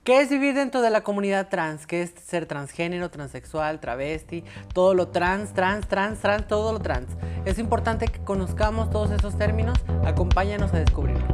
¿Qué es vivir dentro de la comunidad trans? ¿Qué es ser transgénero, transexual, travesti? Todo lo trans, todo lo trans. Es importante que conozcamos todos esos términos. Acompáñanos a descubrirlo.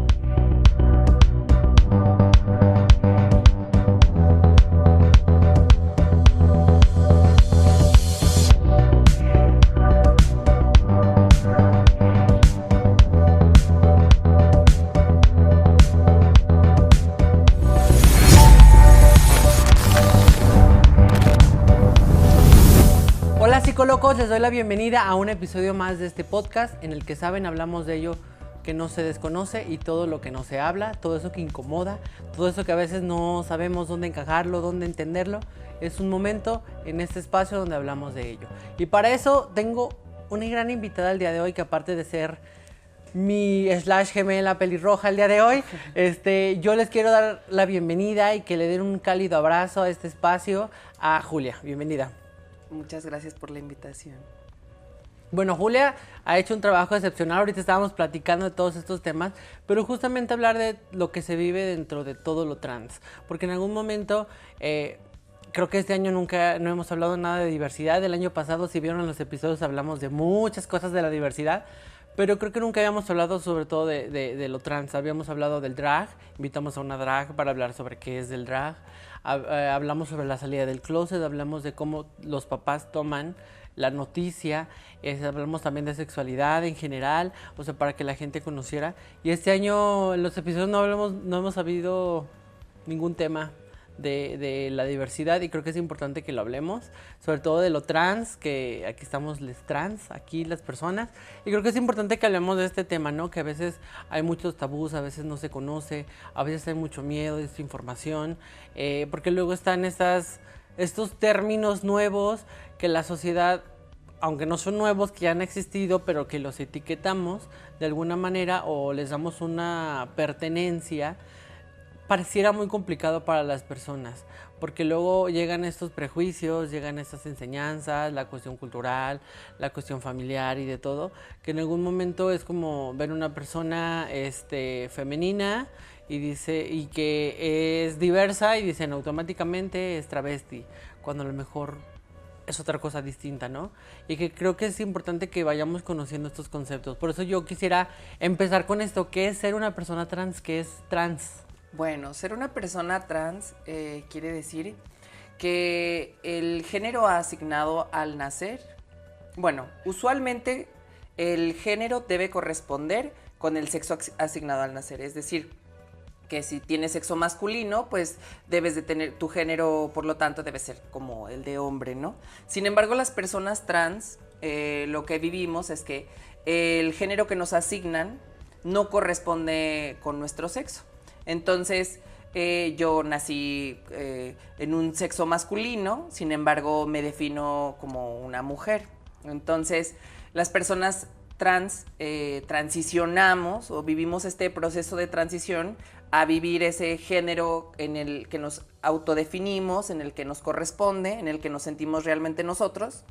Hola psicólogos, les doy la bienvenida a un episodio más de este podcast en el que saben hablamos de ello que no se desconoce y todo lo que no se habla, todo eso que incomoda, todo eso que a veces no sabemos dónde encajarlo, dónde entenderlo. Es un momento en este espacio donde hablamos de ello. Y para eso tengo una gran invitada el día de hoy que aparte de ser mi /gemela pelirroja el día de hoy, yo les quiero dar la bienvenida y que le den un cálido abrazo a este espacio a Julia. Bienvenida. Muchas gracias por la invitación. Bueno, Julia ha hecho un trabajo excepcional, ahorita estábamos platicando de todos estos temas, pero justamente hablar de lo que se vive dentro de todo lo trans, porque en algún momento, creo que este año no hemos hablado nada de diversidad. El año pasado, si vieron los episodios, hablamos de muchas cosas de la diversidad, pero creo que nunca habíamos hablado sobre todo de lo trans. Habíamos hablado del drag, invitamos a una drag para hablar sobre qué es del drag. Hablamos sobre la salida del closet, hablamos de cómo los papás toman la noticia, hablamos también de sexualidad en general, o sea, para que la gente conociera. Y este año en los episodios no hemos habido ningún tema de la diversidad y creo que es importante que lo hablemos, sobre todo de lo trans, que aquí estamos les trans, aquí las personas, y creo que es importante que hablemos de este tema, ¿no? Que a veces hay muchos tabús, a veces no se conoce, a veces hay mucho miedo de esta información, porque luego están estos términos nuevos que la sociedad, aunque no son nuevos, que ya han existido, pero que los etiquetamos de alguna manera o les damos una pertenencia, pareciera muy complicado para las personas, porque luego llegan estos prejuicios, llegan estas enseñanzas, la cuestión cultural, la cuestión familiar y de todo, que en algún momento es como ver una persona femenina y que es diversa y dicen automáticamente es travesti, cuando a lo mejor es otra cosa distinta, ¿no? Y que creo que es importante que vayamos conociendo estos conceptos. Por eso yo quisiera empezar con esto, ¿qué es ser una persona trans? ¿Qué es trans? Bueno, ser una persona trans quiere decir que el género asignado al nacer, bueno, usualmente el género debe corresponder con el sexo asignado al nacer, es decir, que si tienes sexo masculino, pues debes de tener, tu género, por lo tanto, debe ser como el de hombre, ¿no? Sin embargo, las personas trans, lo que vivimos es que el género que nos asignan no corresponde con nuestro sexo. Entonces, yo nací en un sexo masculino, sin embargo, me defino como una mujer. Entonces, las personas trans transicionamos o vivimos este proceso de transición a vivir ese género en el que nos autodefinimos, en el que nos corresponde, en el que nos sentimos realmente nosotros.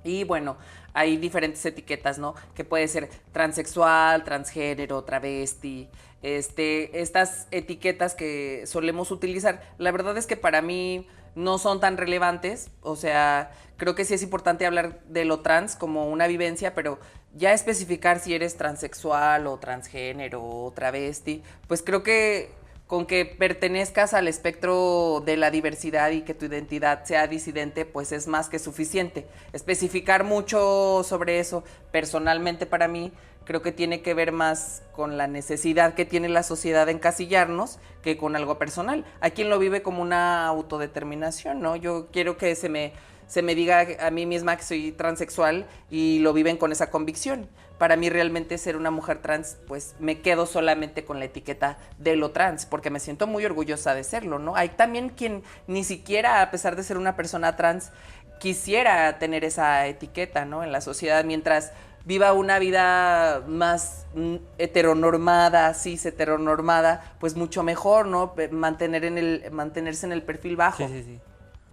Y bueno, hay diferentes etiquetas, ¿no? Que puede ser transexual, transgénero, travesti, estas etiquetas que solemos utilizar. La verdad es que para mí no son tan relevantes, o sea, creo que sí es importante hablar de lo trans como una vivencia, pero ya especificar si eres transexual o transgénero o travesti, pues creo que con que pertenezcas al espectro de la diversidad y que tu identidad sea disidente, pues es más que suficiente. Especificar mucho sobre eso, personalmente para mí, creo que tiene que ver más con la necesidad que tiene la sociedad de encasillarnos que con algo personal. Hay quien lo vive como una autodeterminación, ¿no? Yo quiero que se me diga a mí misma que soy transexual y lo viven con esa convicción. Para mí realmente ser una mujer trans, pues me quedo solamente con la etiqueta de lo trans, porque me siento muy orgullosa de serlo, ¿no? Hay también quien ni siquiera, a pesar de ser una persona trans, quisiera tener esa etiqueta, ¿no? En la sociedad, mientras viva una vida más heteronormada, cis heteronormada, pues mucho mejor, ¿no? Mantenerse en el perfil bajo. Sí.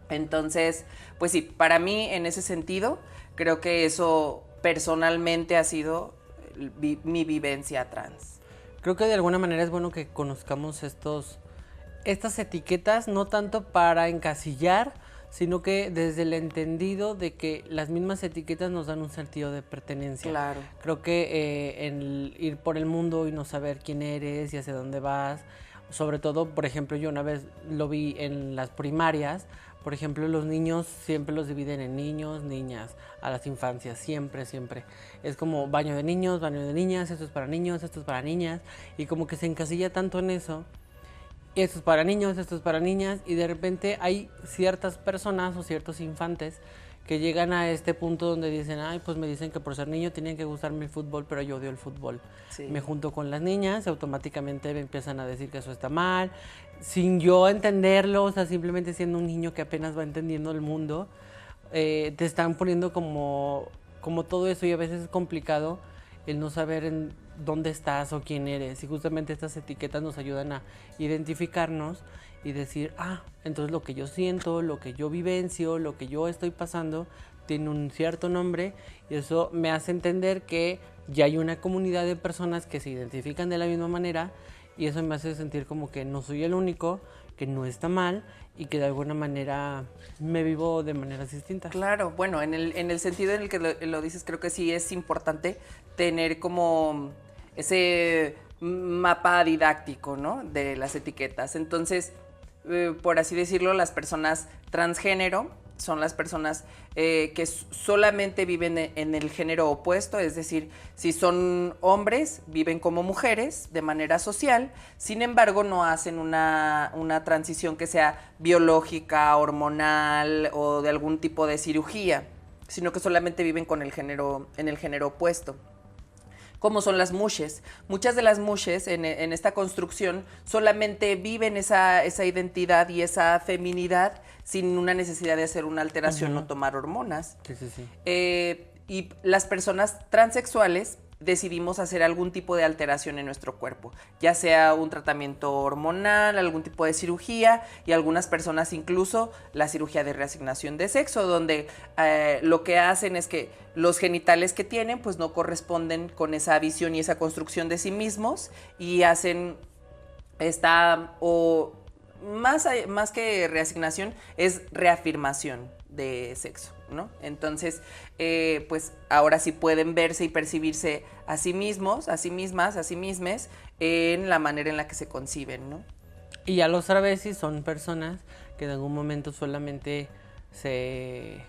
Entonces, pues sí, para mí en ese sentido, creo que eso personalmente ha sido mi vivencia trans. Creo que de alguna manera es bueno que conozcamos estas etiquetas no tanto para encasillar, sino que desde el entendido de que las mismas etiquetas nos dan un sentido de pertenencia. Claro. Creo que en ir por el mundo y no saber quién eres y hacia dónde vas, sobre todo, por ejemplo, yo una vez lo vi en las primarias. Por ejemplo, los niños siempre los dividen en niños, niñas, a las infancias, siempre, siempre. Es como baño de niños, baño de niñas, esto es para niños, esto es para niñas, y como que se encasilla tanto en eso, esto es para niños, esto es para niñas, y de repente hay ciertas personas o ciertos infantes que llegan a este punto donde dicen, ay, pues me dicen que por ser niño tienen que gustarme el fútbol, pero yo odio el fútbol. Sí. Me junto con las niñas, automáticamente me empiezan a decir que eso está mal, sin yo entenderlo, o sea, simplemente siendo un niño que apenas va entendiendo el mundo, te están poniendo como todo eso, y a veces es complicado el no saber en dónde estás o quién eres, y justamente estas etiquetas nos ayudan a identificarnos y decir, entonces lo que yo siento, lo que yo vivencio, lo que yo estoy pasando, tiene un cierto nombre, y eso me hace entender que ya hay una comunidad de personas que se identifican de la misma manera, y eso me hace sentir como que no soy el único, que no está mal, y que de alguna manera me vivo de maneras distintas. Claro, bueno, en el sentido en el que lo dices, creo que sí es importante tener como ese mapa didáctico, ¿no? De las etiquetas. Entonces, por así decirlo, las personas transgénero son las personas que solamente viven en el género opuesto, es decir, si son hombres, viven como mujeres de manera social, sin embargo no hacen una transición que sea biológica, hormonal o de algún tipo de cirugía, sino que solamente viven con el género, en el género opuesto. Como son las mushes. Muchas de las mushes en esta construcción solamente viven esa identidad y esa feminidad sin una necesidad de hacer una alteración o tomar hormonas. Sí, sí, sí. Y las personas transexuales decidimos hacer algún tipo de alteración en nuestro cuerpo, ya sea un tratamiento hormonal, algún tipo de cirugía, y algunas personas incluso la cirugía de reasignación de sexo, donde lo que hacen es que los genitales que tienen pues no corresponden con esa visión y esa construcción de sí mismos, y hacen esta, o más que reasignación, es reafirmación de sexo, ¿no? Entonces, pues ahora sí pueden verse y percibirse a sí mismos, a sí mismas, a sí mismes, en la manera en la que se conciben, ¿no? Y ya los travestis son personas que en algún momento solamente se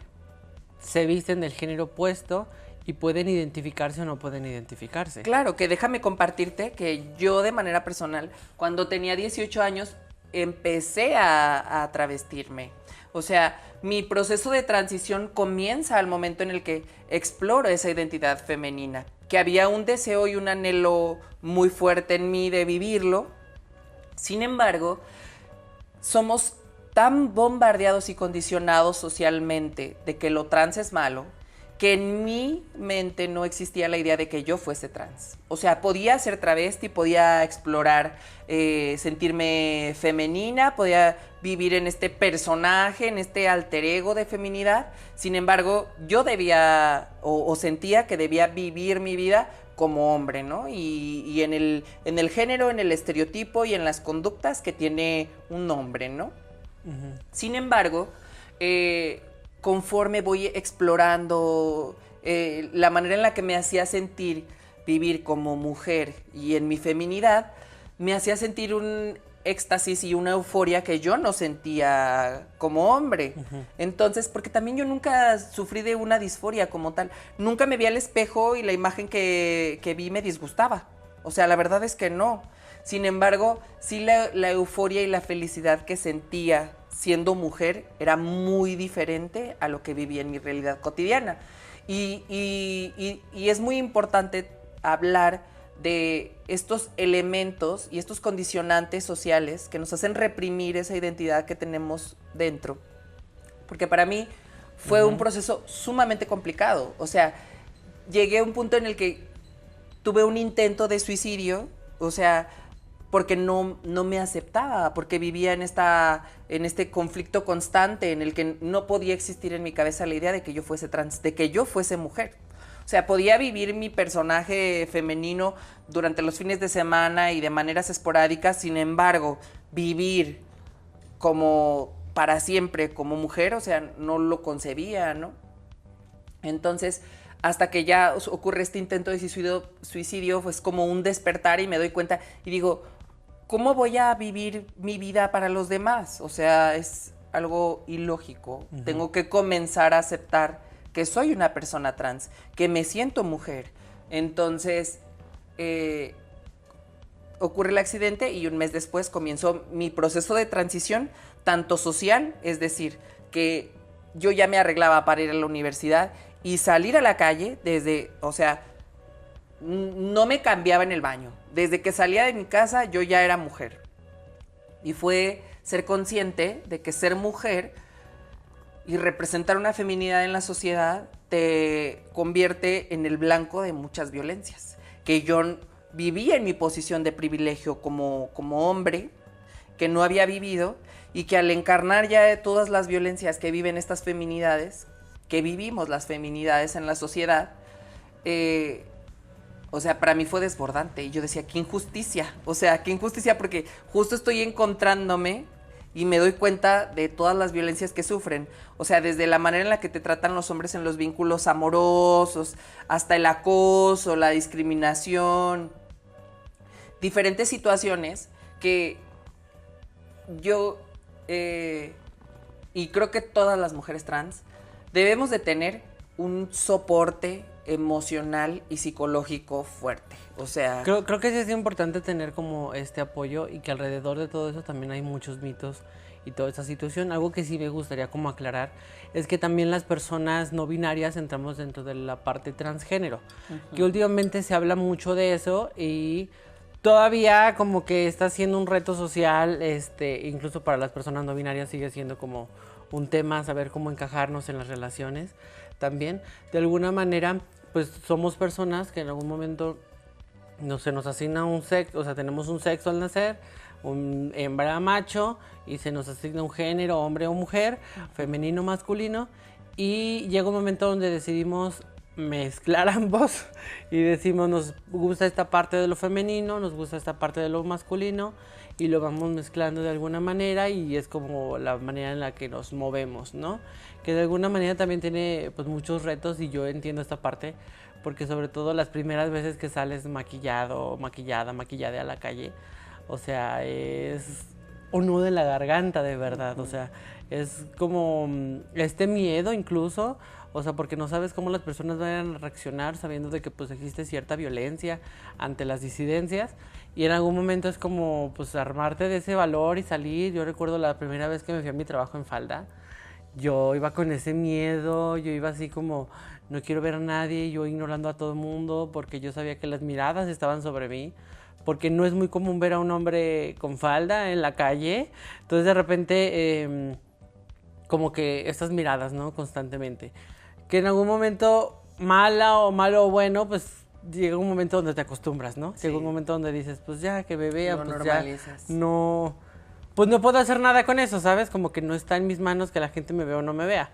visten del género opuesto y pueden identificarse o no pueden identificarse. Claro, que déjame compartirte que yo de manera personal, cuando tenía 18 años, empecé a travestirme. O sea, mi proceso de transición comienza al momento en el que exploro esa identidad femenina, que había un deseo y un anhelo muy fuerte en mí de vivirlo. Sin embargo, somos tan bombardeados y condicionados socialmente de que lo trans es malo, que en mi mente no existía la idea de que yo fuese trans. O sea, podía ser travesti, podía explorar, sentirme femenina, podía vivir en este personaje, en este alter ego de feminidad. Sin embargo, yo debía o sentía que debía vivir mi vida como hombre, ¿no? Y en el género, en el estereotipo y en las conductas que tiene un hombre, ¿no? Uh-huh. Sin embargo, conforme voy explorando la manera en la que me hacía sentir vivir como mujer y en mi feminidad, me hacía sentir un éxtasis y una euforia que yo no sentía como hombre. Uh-huh. Entonces, porque también yo nunca sufrí de una disforia como tal. Nunca me vi al espejo y la imagen que vi me disgustaba. O sea, la verdad es que no. Sin embargo, sí la euforia y la felicidad que sentía siendo mujer era muy diferente a lo que vivía en mi realidad cotidiana. Y es muy importante hablar de estos elementos y estos condicionantes sociales que nos hacen reprimir esa identidad que tenemos dentro. Porque para mí fue un proceso sumamente complicado. O sea, llegué a un punto en el que tuve un intento de suicidio, o sea, porque no me aceptaba, porque vivía en este conflicto constante en el que no podía existir en mi cabeza la idea de que yo fuese trans, de que yo fuese mujer. O sea, podía vivir mi personaje femenino durante los fines de semana y de maneras esporádicas, sin embargo, vivir como para siempre como mujer, o sea, no lo concebía, ¿no? Entonces, hasta que ya ocurre este intento de suicidio, pues como un despertar y me doy cuenta y digo, ¿cómo voy a vivir mi vida para los demás? O sea, es algo ilógico. Tengo que comenzar a aceptar que soy una persona trans, que me siento mujer. Entonces, ocurre el accidente y un mes después comenzó mi proceso de transición, tanto social, es decir, que yo ya me arreglaba para ir a la universidad y salir a la calle o sea, no me cambiaba en el baño. Desde que salía de mi casa yo ya era mujer. Y fue ser consciente de que ser mujer y representar una feminidad en la sociedad te convierte en el blanco de muchas violencias. Que yo vivía en mi posición de privilegio como hombre, que no había vivido, y que al encarnar ya todas las violencias que viven estas feminidades, que vivimos las feminidades en la sociedad, o sea, para mí fue desbordante. Y yo decía, qué injusticia. O sea, qué injusticia porque justo estoy encontrándome y me doy cuenta de todas las violencias que sufren. O sea, desde la manera en la que te tratan los hombres en los vínculos amorosos, hasta el acoso, la discriminación, diferentes situaciones que yo, y creo que todas las mujeres trans, debemos de tener un soporte emocional y psicológico fuerte. O sea, creo que sí es importante tener como este apoyo y que alrededor de todo eso también hay muchos mitos y toda esta situación. Algo que sí me gustaría como aclarar es que también las personas no binarias entramos dentro de la parte transgénero, que últimamente se habla mucho de eso y todavía como que está siendo un reto social, incluso para las personas no binarias sigue siendo como un tema saber cómo encajarnos en las relaciones también. De alguna manera, pues somos personas que en algún momento no se nos asigna un sexo, o sea, tenemos un sexo al nacer, un hembra macho, y se nos asigna un género, hombre o mujer, femenino, masculino, y llega un momento donde decidimos mezclar ambos y decimos nos gusta esta parte de lo femenino, nos gusta esta parte de lo masculino y lo vamos mezclando de alguna manera y es como la manera en la que nos movemos, ¿no? Que de alguna manera también tiene pues muchos retos y yo entiendo esta parte porque sobre todo las primeras veces que sales maquillado, maquillada a la calle, o sea, es un nudo en la garganta de verdad, o sea, es como este miedo incluso, o sea, porque no sabes cómo las personas vayan a reaccionar sabiendo de que pues existe cierta violencia ante las disidencias y en algún momento es como pues armarte de ese valor y salir. Yo recuerdo la primera vez que me fui a mi trabajo en falda, yo iba con ese miedo, yo iba así como no quiero ver a nadie, yo ignorando a todo el mundo porque yo sabía que las miradas estaban sobre mí, porque no es muy común ver a un hombre con falda en la calle, entonces de repente como que estas miradas, ¿no? Constantemente. Que en algún momento, malo o bueno, pues llega un momento donde te acostumbras, ¿no? Sí. Llega un momento donde dices, pues ya, que me vea, no pues normalizas. Ya, no, pues no puedo hacer nada con eso, ¿sabes? Como que no está en mis manos que la gente me vea o no me vea.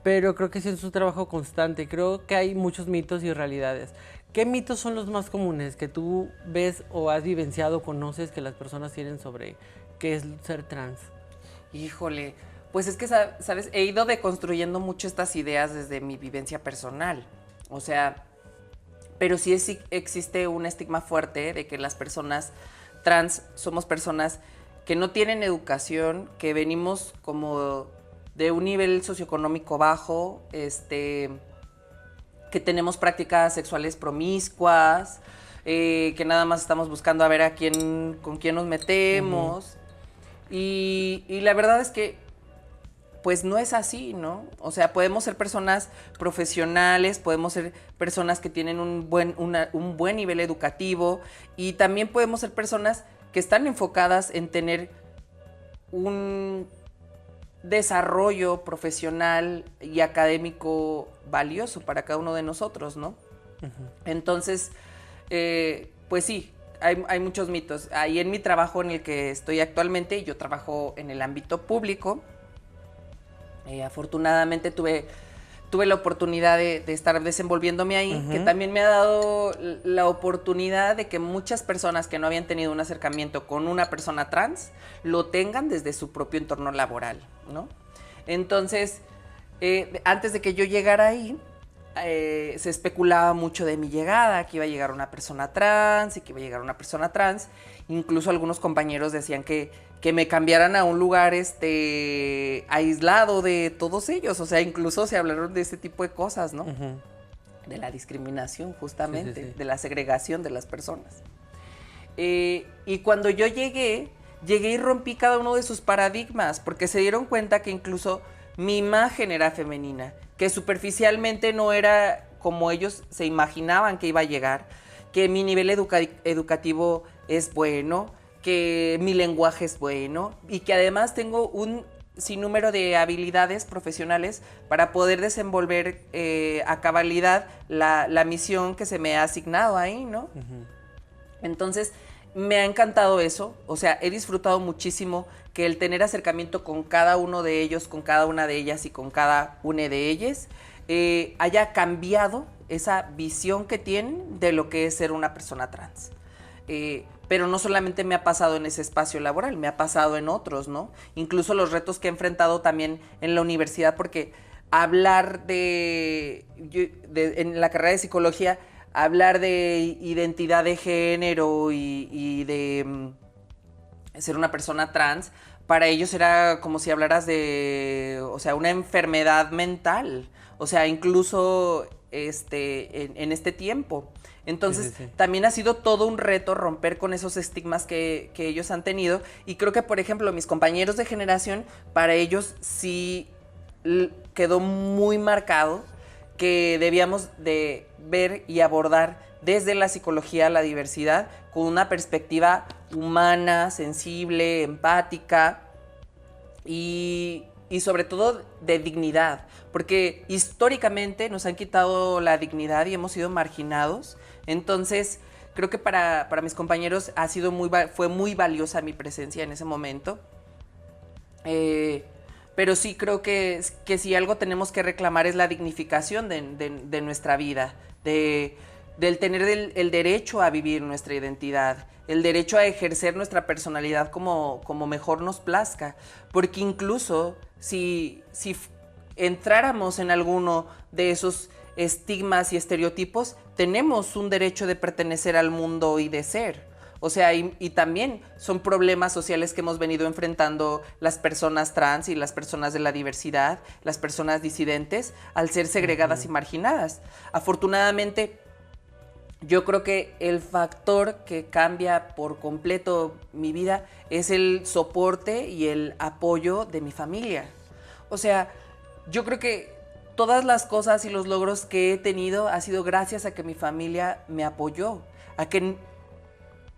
Pero creo que sí es un trabajo constante, creo que hay muchos mitos y realidades. ¿Qué mitos son los más comunes que tú ves o has vivenciado, conoces que las personas tienen sobre qué es ser trans? Híjole, pues es que, ¿sabes? He ido deconstruyendo mucho estas ideas desde mi vivencia personal. O sea, pero sí existe un estigma fuerte de que las personas trans somos personas que no tienen educación, que venimos como de un nivel socioeconómico bajo, que tenemos prácticas sexuales promiscuas, que nada más estamos buscando a ver con quién nos metemos. Y la verdad es que pues no es así, ¿no? O sea, podemos ser personas profesionales, podemos ser personas que tienen un buen nivel educativo y también podemos ser personas que están enfocadas en tener un desarrollo profesional y académico valioso para cada uno de nosotros, ¿no? Entonces, pues sí, hay muchos mitos. Ahí en mi trabajo en el que estoy actualmente, yo trabajo en el ámbito público. Afortunadamente tuve tuve la oportunidad de estar desenvolviéndome ahí, que también me ha dado la oportunidad de que muchas personas que no habían tenido un acercamiento con una persona trans lo tengan desde su propio entorno laboral, ¿no? Entonces, antes de que yo llegara ahí, se especulaba mucho de mi llegada, que iba a llegar una persona trans y que iba a llegar una persona trans. Incluso algunos compañeros decían que me cambiaran a un lugar aislado de todos ellos. O sea, incluso se hablaron de ese tipo de cosas, ¿no? De la discriminación, justamente, de la segregación de las personas. Y cuando yo llegué y rompí cada uno de sus paradigmas, porque se dieron cuenta que incluso mi imagen era femenina, que superficialmente no era como ellos se imaginaban que iba a llegar, que mi nivel educativo es bueno, que mi lenguaje es bueno y que además tengo un sinnúmero de habilidades profesionales para poder desenvolver a cabalidad la misión que se me ha asignado ahí, ¿no? Entonces, me ha encantado eso, o sea, he disfrutado muchísimo que el tener acercamiento con cada uno de ellos, con cada una de ellas y con cada una de ellas, haya cambiado esa visión que tienen de lo que es ser una persona trans. Pero no solamente me ha pasado en ese espacio laboral, me ha pasado en otros, ¿no? Incluso los retos que he enfrentado también en la universidad, porque hablar en la carrera de psicología, hablar de identidad de género y de ser una persona trans, para ellos era como si hablaras de, o sea, una enfermedad mental, o sea, incluso en este tiempo. Entonces, también ha sido todo un reto romper con esos estigmas que ellos han tenido. Y creo que, por ejemplo, mis compañeros de generación, para ellos sí quedó muy marcado que debíamos de ver y abordar desde la psicología la diversidad con una perspectiva humana, sensible, empática y sobre todo de dignidad, porque históricamente nos han quitado la dignidad y hemos sido marginados. Entonces, creo que para mis compañeros fue muy valiosa mi presencia en ese momento. Pero sí creo que si algo tenemos que reclamar es la dignificación de nuestra vida, del tener el derecho a vivir nuestra identidad, el derecho a ejercer nuestra personalidad como mejor nos plazca. Porque incluso si entráramos en alguno de esos estigmas y estereotipos, tenemos un derecho de pertenecer al mundo y de ser. O sea, y también son problemas sociales que hemos venido enfrentando las personas trans y las personas de la diversidad, las personas disidentes, al ser segregadas y marginadas. Afortunadamente, yo creo que el factor que cambia por completo mi vida es el soporte y el apoyo de mi familia. O sea, yo creo que todas las cosas y los logros que he tenido ha sido gracias a que mi familia me apoyó, a que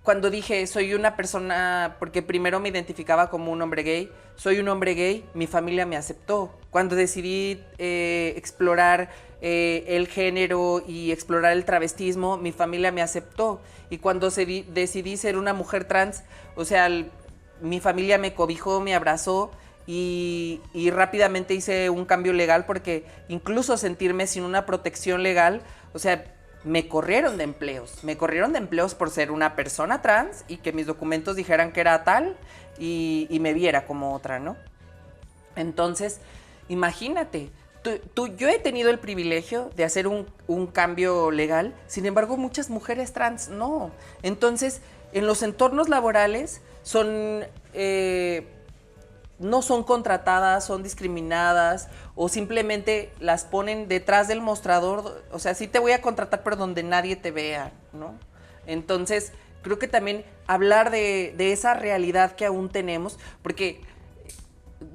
cuando dije soy una persona, porque primero me identificaba como un hombre gay, soy un hombre gay, mi familia me aceptó. Cuando decidí explorar el género y explorar el travestismo, mi familia me aceptó. Y cuando decidí ser una mujer trans, o sea, mi familia me cobijó, me abrazó y rápidamente hice un cambio legal, porque incluso sentirme sin una protección legal, o sea, me corrieron de empleos por ser una persona trans y que mis documentos dijeran que era tal y me viera como otra, ¿no? Entonces, imagínate, yo he tenido el privilegio de hacer un cambio legal, sin embargo, muchas mujeres trans no. Entonces, en los entornos laborales no son contratadas, son discriminadas o simplemente las ponen detrás del mostrador. O sea, sí te voy a contratar, pero donde nadie te vea, ¿no? Entonces, creo que también hablar de esa realidad que aún tenemos, porque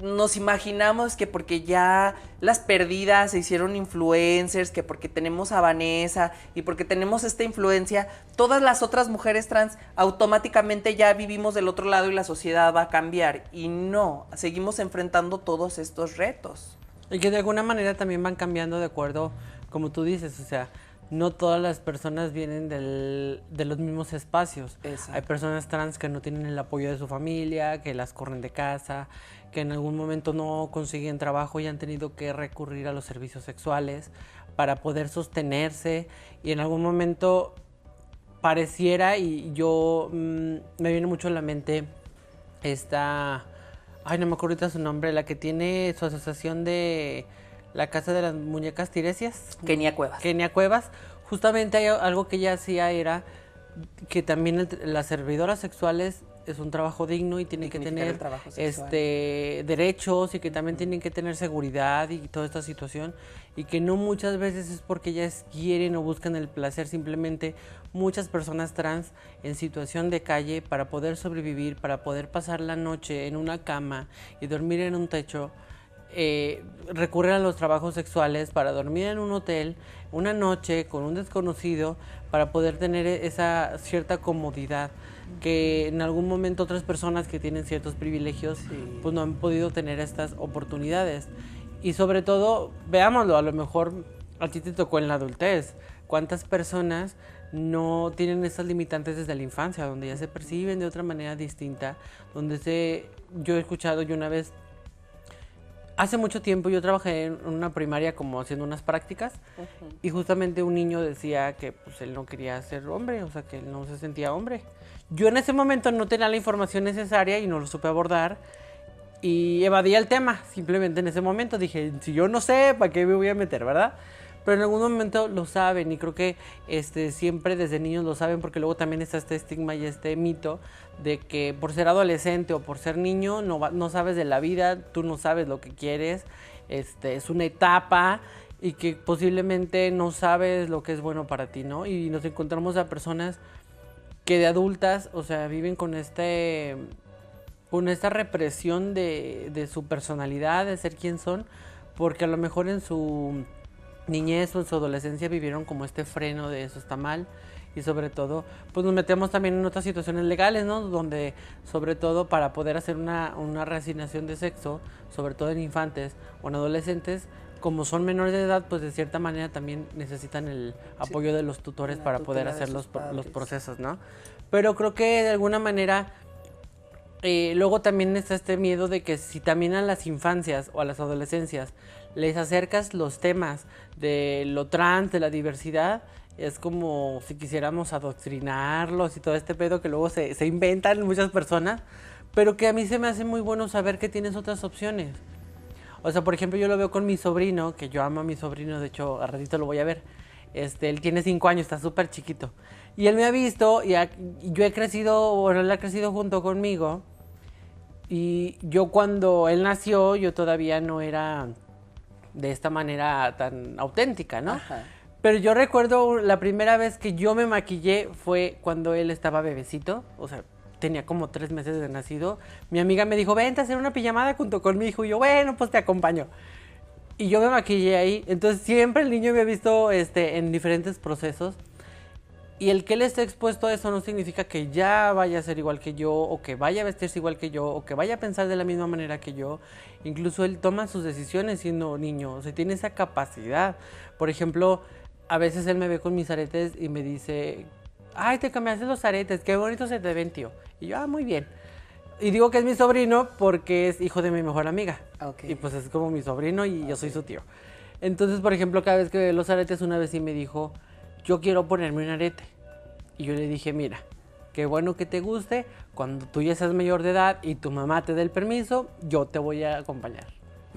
nos imaginamos que porque ya las perdidas se hicieron influencers, que porque tenemos a Vanessa y porque tenemos esta influencia, todas las otras mujeres trans automáticamente ya vivimos del otro lado y la sociedad va a cambiar. Y no, seguimos enfrentando todos estos retos. Y que de alguna manera también van cambiando de acuerdo, como tú dices, o sea, no todas las personas vienen de los mismos espacios. Exacto. Hay personas trans que no tienen el apoyo de su familia, que las corren de casa, que en algún momento no consiguen trabajo y han tenido que recurrir a los servicios sexuales para poder sostenerse, y en algún momento pareciera, y yo me viene mucho a la mente esta, ay, no me acuerdo ahorita su nombre, la que tiene su asociación de la Casa de las Muñecas Tiresias. Kenia Cuevas. Kenia Cuevas. Justamente hay algo que ella hacía era que también las servidoras sexuales es un trabajo digno y tienen que Dignificar el tener trabajo sexual. derechos, y que también tienen que tener seguridad y toda esta situación, y que no muchas veces es porque ellas quieren o buscan el placer, simplemente muchas personas trans en situación de calle, para poder sobrevivir, para poder pasar la noche en una cama y dormir en un techo, recurren a los trabajos sexuales para dormir en un hotel una noche con un desconocido, para poder tener esa cierta comodidad que en algún momento otras personas que tienen ciertos privilegios pues no han podido tener estas oportunidades. Y sobre todo, veámoslo, a lo mejor a ti te tocó en la adultez. ¿Cuántas personas no tienen esas limitantes desde la infancia, donde ya se perciben de otra manera distinta, yo he escuchado, yo una vez, hace mucho tiempo yo trabajé en una primaria como haciendo unas prácticas, y justamente un niño decía que pues él no quería ser hombre, o sea que él no se sentía hombre. Yo en ese momento no tenía la información necesaria y no lo supe abordar y evadía el tema, simplemente en ese momento dije, si yo no sé, ¿para qué me voy a meter, verdad? Pero en algún momento lo saben, y creo que siempre desde niños lo saben, porque luego también está este estigma y este mito de que por ser adolescente o por ser niño no sabes de la vida, tú no sabes lo que quieres, es una etapa, y que posiblemente no sabes lo que es bueno para ti, ¿no? Y nos encontramos a personas que de adultas, o sea, viven con esta represión de su personalidad, de ser quien son, porque a lo mejor en su niñez o en su adolescencia vivieron como este freno de eso está mal, y sobre todo pues nos metemos también en otras situaciones legales, ¿no? Donde sobre todo para poder hacer una reasignación de sexo, sobre todo en infantes o en adolescentes, como son menores de edad, pues de cierta manera también necesitan el apoyo de los tutores para poder hacer los procesos, ¿no? Pero creo que de alguna manera luego también está este miedo de que si también a las infancias o a las adolescencias les acercas los temas de lo trans, de la diversidad, es como si quisiéramos adoctrinarlos y todo este pedo que luego se inventan muchas personas, pero que a mí se me hace muy bueno saber que tienes otras opciones. O sea, por ejemplo, yo lo veo con mi sobrino, que yo amo a mi sobrino, de hecho, a ratito lo voy a ver. Él tiene 5 años, está súper chiquito. Y él me ha visto, y yo he crecido, bueno, él ha crecido junto conmigo. Y yo cuando él nació, yo todavía no era de esta manera tan auténtica, ¿no? Ajá. Pero yo recuerdo la primera vez que yo me maquillé fue cuando él estaba bebecito, o sea, tenía como 3 meses de nacido. Mi amiga me dijo, vente a hacer una pijamada junto con mi hijo, y yo, bueno, pues te acompaño. Y yo me maquillé ahí, entonces siempre el niño me ha visto en diferentes procesos. Y el que él esté expuesto a eso no significa que ya vaya a ser igual que yo, o que vaya a vestirse igual que yo, o que vaya a pensar de la misma manera que yo. Incluso él toma sus decisiones siendo niño, o sea, tiene esa capacidad. Por ejemplo, a veces él me ve con mis aretes y me dice, ay, te cambiaste los aretes, qué bonito se te ven, tío. Y yo, muy bien. Y digo que es mi sobrino porque es hijo de mi mejor amiga. Okay. Y pues es como mi sobrino y yo soy su tío. Entonces, por ejemplo, cada vez que ve los aretes, una vez sí me dijo, yo quiero ponerme un arete. Y yo le dije, mira, qué bueno que te guste, cuando tú ya seas mayor de edad y tu mamá te dé el permiso, yo te voy a acompañar,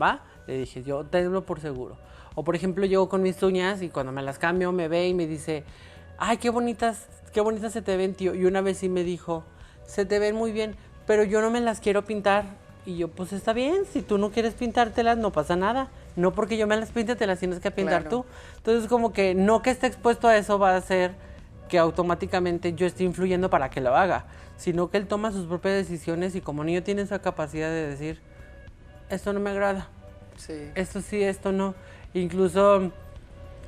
¿va? Le dije, yo tenlo por seguro. O por ejemplo, llego con mis uñas y cuando me las cambio me ve y me dice, ay, qué bonitas se te ven, tío. Y una vez sí me dijo, se te ven muy bien, pero yo no me las quiero pintar. Y yo, pues está bien, si tú no quieres pintártelas, no pasa nada. No porque yo me las pinte, te las tienes que pintar Claro. tú. Entonces, como que no que esté expuesto a eso va a hacer que automáticamente yo esté influyendo para que lo haga, sino que él toma sus propias decisiones, y como niño tiene esa capacidad de decir, esto no me agrada, Sí. esto sí, esto no. Incluso,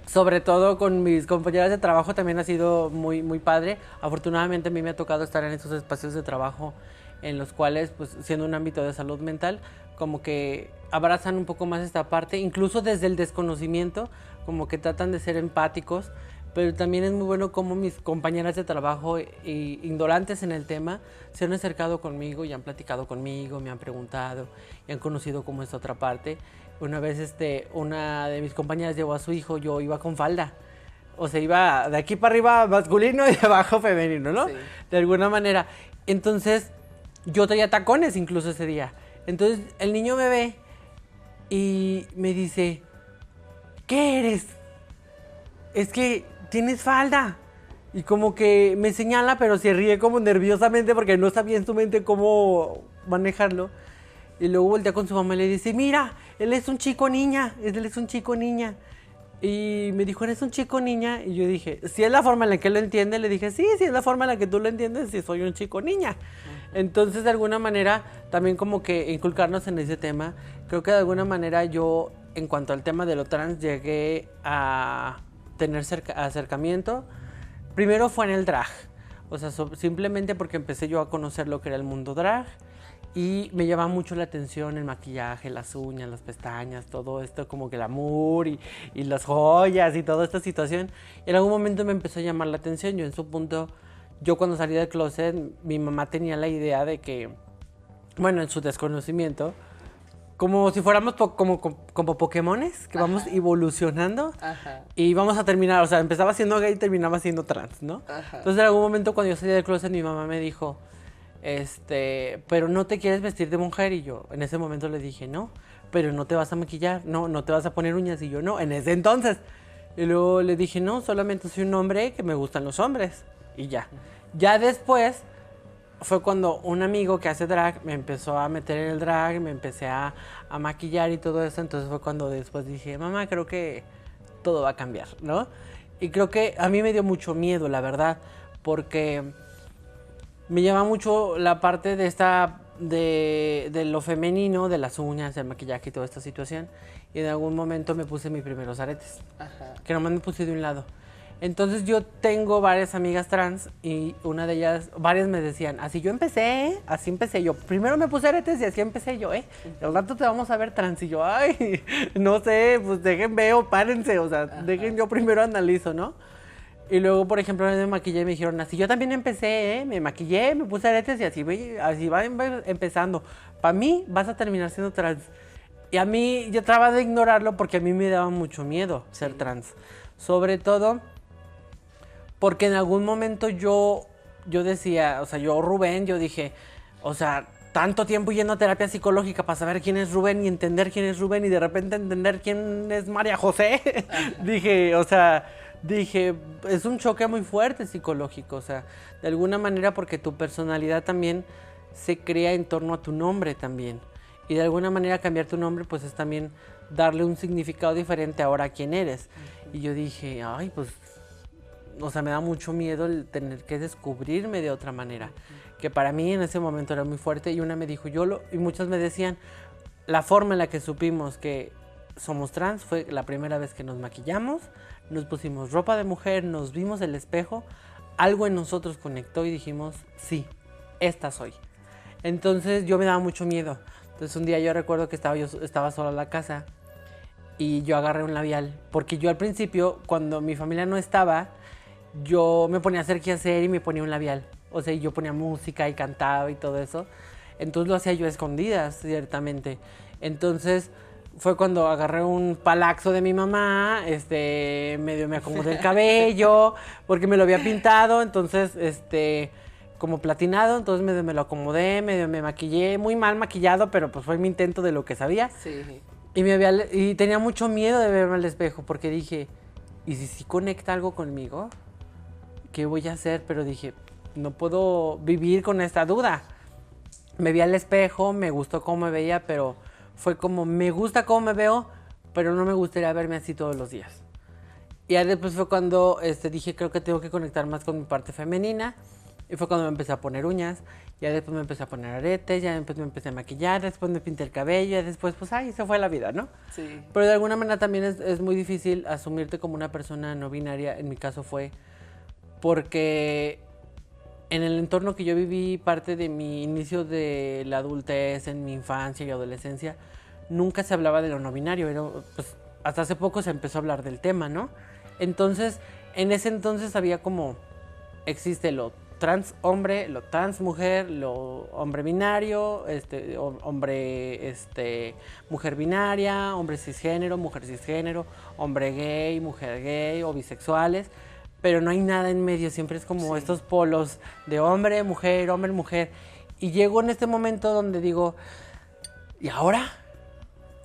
sobre todo con mis compañeras de trabajo, también ha sido muy, muy padre. Afortunadamente a mí me ha tocado estar en esos espacios de trabajo en los cuales, pues siendo un ámbito de salud mental, como que abrazan un poco más esta parte, incluso desde el desconocimiento, como que tratan de ser empáticos, pero también es muy bueno como mis compañeras de trabajo ignorantes en el tema se han acercado conmigo y han platicado conmigo, me han preguntado y han conocido cómo es otra parte. Una vez una de mis compañeras llevó a su hijo, yo iba con falda. O sea, iba de aquí para arriba masculino y de abajo femenino, ¿no? Sí. De alguna manera. Entonces, yo traía tacones incluso ese día. Entonces, el niño me ve y me dice, ¿qué eres? Es que tienes falda. Y como que me señala, pero se ríe como nerviosamente porque no sabía en su mente cómo manejarlo. Y luego voltea con su mamá y le dice, mira, él es un chico niña, él es un chico niña. Y me dijo, ¿eres un chico niña? Y yo dije, si es la forma en la que él lo entiende, le dije, sí, si es la forma en la que tú lo entiendes, sí soy un chico niña. Entonces, de alguna manera, también como que inculcarnos en ese tema. Creo que de alguna manera yo, en cuanto al tema de lo trans, llegué a tener acercamiento. Primero fue en el drag. O sea, simplemente porque empecé yo a conocer lo que era el mundo drag. Y me llama mucho la atención el maquillaje, las uñas, las pestañas, todo esto, como que el amor y las joyas y toda esta situación. Y en algún momento me empezó a llamar la atención. Yo en su punto, yo cuando salí del closet, mi mamá tenía la idea de que, bueno, en su desconocimiento, como si fuéramos como Pokémones, que vamos evolucionando. Ajá. Y vamos a terminar, o sea, empezaba siendo gay y terminaba siendo trans, ¿no? Ajá. Entonces en algún momento cuando yo salí del closet, mi mamá me dijo, pero no te quieres vestir de mujer. Y yo en ese momento le dije, no, pero no te vas a maquillar, no te vas a poner uñas. Y yo, no, en ese entonces. Y luego le dije, no, solamente soy un hombre que me gustan los hombres. Y ya. Ya después fue cuando un amigo que hace drag me empezó a meter en el drag, me empecé a maquillar y todo eso. Entonces fue cuando después dije, mamá, creo que todo va a cambiar, ¿no? Y creo que a mí me dio mucho miedo, la verdad, porque me llama mucho la parte de lo femenino, de las uñas, del maquillaje y toda esta situación. Y en algún momento me puse mis primeros aretes, Ajá. que nomás me puse de un lado. Entonces yo tengo varias amigas trans y una de ellas, varias me decían, así yo empecé, así empecé yo. Primero me puse aretes y así empecé yo, Al rato te vamos a ver trans. Y yo, ay, no sé, pues dejen veo, párense, o sea, dejen yo primero analizo, ¿no? Y luego, por ejemplo, me maquillé y me dijeron, así yo también empecé, me maquillé, me puse aretes y así va empezando. Para mí vas a terminar siendo trans. Y a mí, yo trataba de ignorarlo porque a mí me daba mucho miedo ser trans. Sobre todo porque en algún momento yo decía, o sea, yo Rubén, yo dije, o sea, tanto tiempo yendo a terapia psicológica para saber quién es Rubén y entender quién es Rubén y de repente entender quién es María José. Dije, es un choque muy fuerte psicológico, o sea, de alguna manera porque tu personalidad también se crea en torno a tu nombre también. Y de alguna manera cambiar tu nombre pues es también darle un significado diferente ahora a quién eres. Y yo dije, ay, pues, o sea, me da mucho miedo el tener que descubrirme de otra manera. Que para mí en ese momento era muy fuerte y una me dijo, y muchos me decían, la forma en la que supimos que somos trans fue la primera vez que nos maquillamos, nos pusimos ropa de mujer, nos vimos el espejo, algo en nosotros conectó y dijimos, sí, esta soy. Entonces yo me daba mucho miedo. Entonces un día yo recuerdo que estaba sola en la casa y yo agarré un labial, porque yo al principio, cuando mi familia no estaba, yo me ponía a hacer qué hacer y me ponía un labial. O sea, yo ponía música y cantaba y todo eso. Entonces lo hacía yo a escondidas, ciertamente. Entonces fue cuando agarré un palaxo de mi mamá, medio me acomodé el cabello, porque me lo había pintado, entonces, como platinado, entonces medio me lo acomodé, medio me maquillé, muy mal maquillado, pero pues fue mi intento de lo que sabía. Sí. Y tenía mucho miedo de verme al espejo, porque dije, ¿y si conecta algo conmigo? ¿Qué voy a hacer? Pero dije, no puedo vivir con esta duda. Me vi al espejo, me gustó cómo me veía, pero fue como, me gusta cómo me veo, pero no me gustaría verme así todos los días. Y ya después fue cuando dije, creo que tengo que conectar más con mi parte femenina. Y fue cuando me empecé a poner uñas, ya después me empecé a poner aretes, ya después me empecé a maquillar, después me pinté el cabello, ya después, pues, se fue la vida, ¿no? Sí. Pero de alguna manera también es muy difícil asumirte como una persona no binaria. En mi caso fue porque en el entorno que yo viví, parte de mi inicio de la adultez, en mi infancia y adolescencia, nunca se hablaba de lo no binario. Pues, hasta hace poco se empezó a hablar del tema, ¿no? Entonces, En ese entonces había como, existe lo trans hombre, lo trans mujer, lo hombre binario, hombre, mujer binaria, hombre cisgénero, mujer cisgénero, hombre gay o bisexuales, pero no hay nada en medio, siempre es como estos polos de hombre, mujer, hombre, mujer. Y llego en este momento donde digo, ¿y ahora?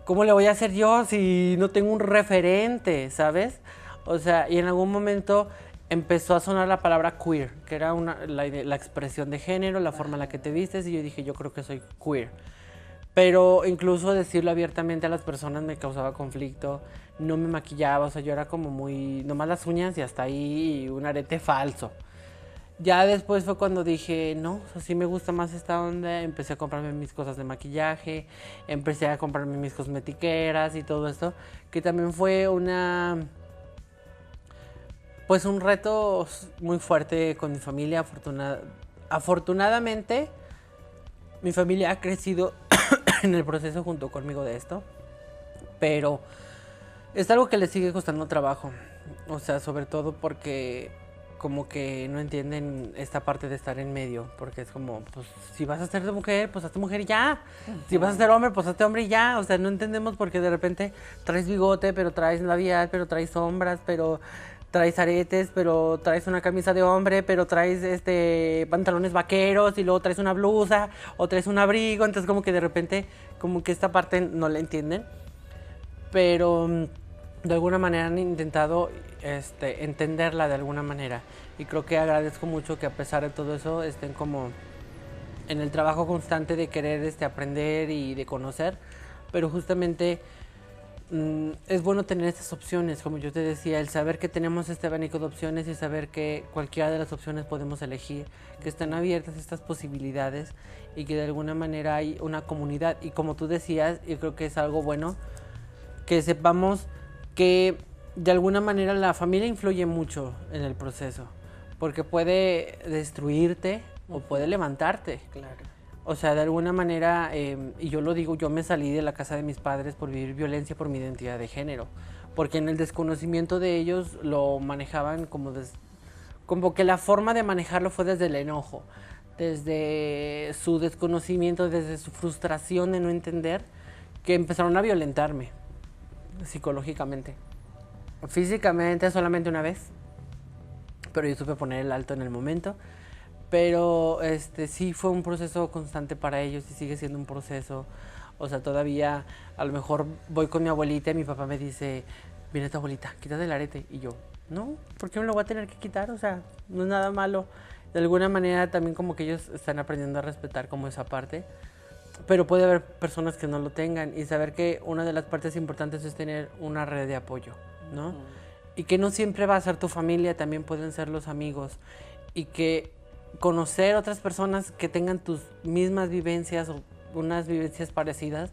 ¿Cómo le voy a hacer yo si no tengo un referente, sabes? O sea, y en algún momento empezó a sonar la palabra queer, que era la expresión de género, la forma en la que te vistes, y yo dije, yo creo que soy queer. Pero incluso decirlo abiertamente a las personas me causaba conflicto, no me maquillaba, o sea, yo era como muy, nomás las uñas y hasta ahí, y un arete falso. Ya después fue cuando dije, no, o sea, sí me gusta más esta onda, empecé a comprarme mis cosas de maquillaje, empecé a comprarme mis cosmetiqueras y todo esto, que también fue pues un reto muy fuerte con mi familia. Afortunadamente, mi familia ha crecido en el proceso junto conmigo de esto, pero es algo que les sigue costando trabajo, o sea, sobre todo porque como que no entienden esta parte de estar en medio, porque es como, pues si vas a ser de mujer, pues hazte mujer y ya, si vas a ser hombre, pues hazte hombre y ya, o sea, no entendemos porque de repente traes bigote, pero traes labial, pero traes sombras, pero traes aretes, pero traes una camisa de hombre, pero traes pantalones vaqueros y luego traes una blusa o traes un abrigo, entonces como que de repente como que esta parte no la entienden, pero de alguna manera han intentado entenderla de alguna manera, y creo que agradezco mucho que a pesar de todo eso estén como en el trabajo constante de querer aprender y de conocer, pero justamente es bueno tener estas opciones, como yo te decía, el saber que tenemos este abanico de opciones y saber que cualquiera de las opciones podemos elegir, que están abiertas estas posibilidades y que de alguna manera hay una comunidad, y como tú decías, yo creo que es algo bueno que sepamos que de alguna manera la familia influye mucho en el proceso, porque puede destruirte o puede levantarte. Claro. O sea, de alguna manera, y yo lo digo, yo me salí de la casa de mis padres por vivir violencia por mi identidad de género, porque en el desconocimiento de ellos lo manejaban como que la forma de manejarlo fue desde el enojo, desde su desconocimiento, desde su frustración de no entender, que empezaron a violentarme psicológicamente. Físicamente solamente una vez, pero yo supe poner el alto en el momento. Pero sí fue un proceso constante para ellos y sigue siendo un proceso. O sea, todavía a lo mejor voy con mi abuelita y mi papá me dice, viene tu abuelita, quítate el arete. Y yo, no, ¿por qué me lo voy a tener que quitar? O sea, no es nada malo. De alguna manera también como que ellos están aprendiendo a respetar como esa parte. Pero puede haber personas que no lo tengan, y saber que una de las partes importantes es tener una red de apoyo, ¿no? Y que no siempre va a ser tu familia, también pueden ser los amigos, y que conocer otras personas que tengan tus mismas vivencias o unas vivencias parecidas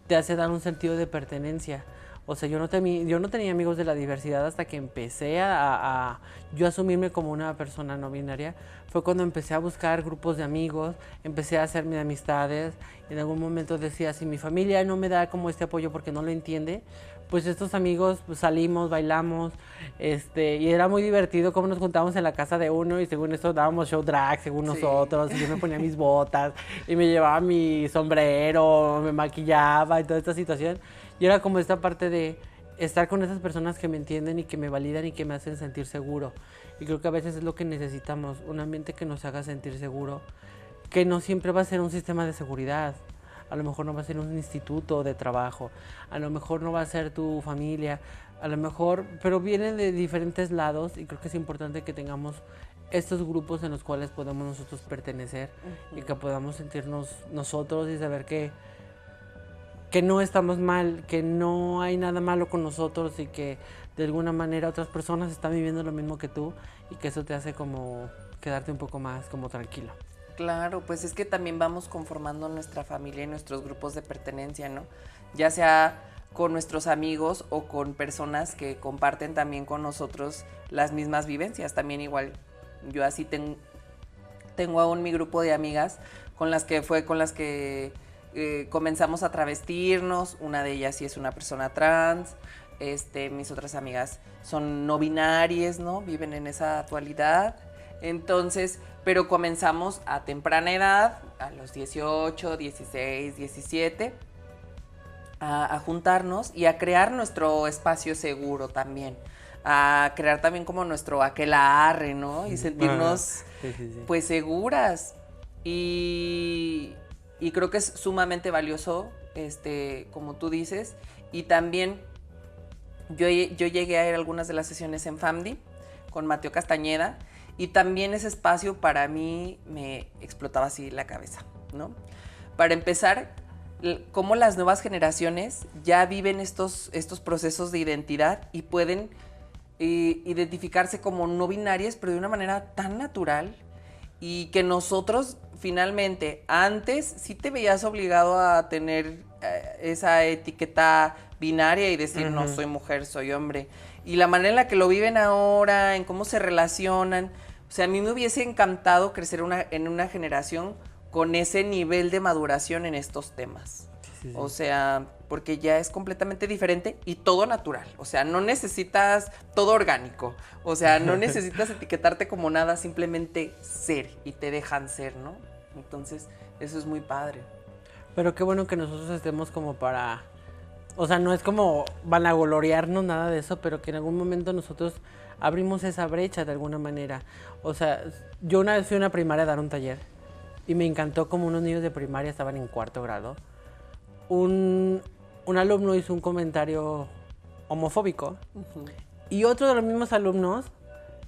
te hace dar un sentido de pertenencia. O sea, yo no tenía amigos de la diversidad hasta que empecé a yo asumirme como una persona no binaria. Fue cuando empecé a buscar grupos de amigos, empecé a hacerme de amistades. En algún momento decía, si mi familia no me da como este apoyo porque no lo entiende, pues estos amigos pues, salimos, bailamos, y era muy divertido cómo nos juntábamos en la casa de uno y según esto dábamos show drag según nosotros, y yo me ponía mis botas y me llevaba mi sombrero, me maquillaba y toda esta situación. Y era como esta parte de estar con esas personas que me entienden y que me validan y que me hacen sentir seguro. Y creo que a veces es lo que necesitamos, un ambiente que nos haga sentir seguro, que no siempre va a ser un sistema de seguridad. A lo mejor no va a ser un instituto de trabajo, a lo mejor no va a ser tu familia, a lo mejor, pero vienen de diferentes lados, y creo que es importante que tengamos estos grupos en los cuales podamos nosotros pertenecer y que podamos sentirnos nosotros y saber que no estamos mal, que no hay nada malo con nosotros y que de alguna manera otras personas están viviendo lo mismo que tú, y que eso te hace como quedarte un poco más como tranquilo. Claro, pues es que también vamos conformando nuestra familia y nuestros grupos de pertenencia, ¿no? Ya sea con nuestros amigos o con personas que comparten también con nosotros las mismas vivencias. También igual, yo así tengo aún mi grupo de amigas con las que comenzamos a travestirnos. Una de ellas sí es una persona trans, mis otras amigas son no binarias, ¿no? Viven en esa dualidad. Entonces, pero comenzamos a temprana edad, a los 18, 16, 17, a juntarnos y a crear nuestro espacio seguro también. A crear también como nuestro aquelarre, ¿no? Y sentirnos, pues, seguras. Y creo que es sumamente valioso, como tú dices. Y también yo llegué a ir a algunas de las sesiones en FAMDI con Mateo Castañeda. Y también ese espacio para mí me explotaba así la cabeza, ¿no? Para empezar, cómo las nuevas generaciones ya viven estos procesos de identidad y pueden identificarse como no binarias, pero de una manera tan natural, y que nosotros finalmente, antes sí te veías obligado a tener esa etiqueta binaria y decir, no soy mujer, soy hombre. Y la manera en la que lo viven ahora, en cómo se relacionan, o sea, a mí me hubiese encantado crecer en una generación con ese nivel de maduración en estos temas. Sí. O sea, porque ya es completamente diferente y todo natural. O sea, no necesitas todo orgánico. O sea, no necesitas etiquetarte como nada, simplemente ser y te dejan ser, ¿no? Entonces, eso es muy padre. Pero qué bueno que nosotros estemos como para... O sea, no es como vanagloriarnos nada de eso, pero que en algún momento nosotros abrimos esa brecha de alguna manera. O sea, yo una vez fui a una primaria a dar un taller y me encantó como unos niños de primaria estaban en 4º grado. Un alumno hizo un comentario homofóbico y otro de los mismos alumnos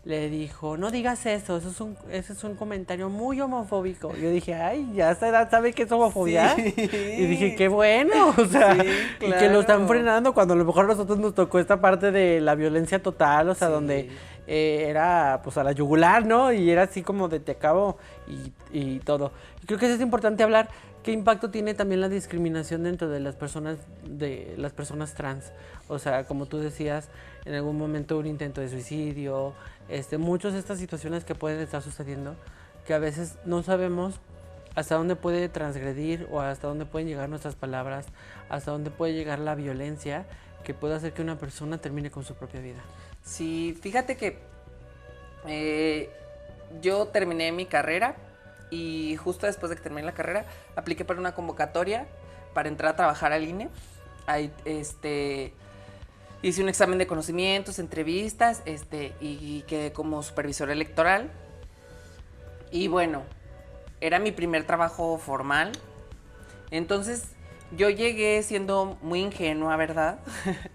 le dijo, no digas eso, ese es un comentario muy homofóbico. Yo dije, ay, ya a esta edad sabe qué es homofobia. Sí. Y dije, qué bueno, o sea, sí, claro. Y que lo están frenando cuando a lo mejor a nosotros nos tocó esta parte de la violencia total, o sea, sí. Donde era pues a la yugular, ¿no? Y era así como de te acabo y todo. Y creo que eso es importante hablar, qué impacto tiene también la discriminación dentro de las personas trans. O sea, como tú decías, en algún momento un intento de suicidio, muchas de estas situaciones que pueden estar sucediendo, que a veces no sabemos hasta dónde puede transgredir o hasta dónde pueden llegar nuestras palabras, hasta dónde puede llegar la violencia que puede hacer que una persona termine con su propia vida. Sí, fíjate que yo terminé mi carrera y justo después de que terminé la carrera apliqué para una convocatoria para entrar a trabajar al INE. Ahí, hice un examen de conocimientos, entrevistas, y quedé como supervisora electoral. Y bueno, era mi primer trabajo formal. Entonces, yo llegué siendo muy ingenua, ¿verdad?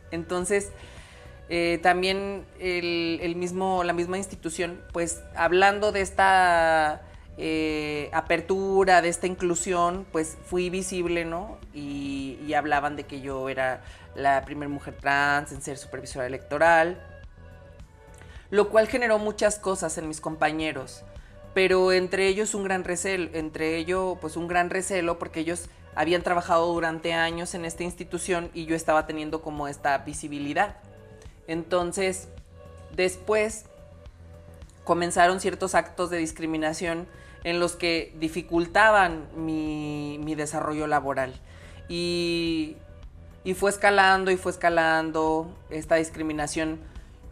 Entonces, también la misma institución, pues, hablando de esta apertura, de esta inclusión, pues, fui visible, ¿no? Y hablaban de que yo era la primera mujer trans en ser supervisora electoral, lo cual generó muchas cosas en mis compañeros, pero entre ellos un gran recelo, porque ellos habían trabajado durante años en esta institución y yo estaba teniendo como esta visibilidad. Entonces, después comenzaron ciertos actos de discriminación en los que dificultaban mi desarrollo laboral. Y fue escalando esta discriminación.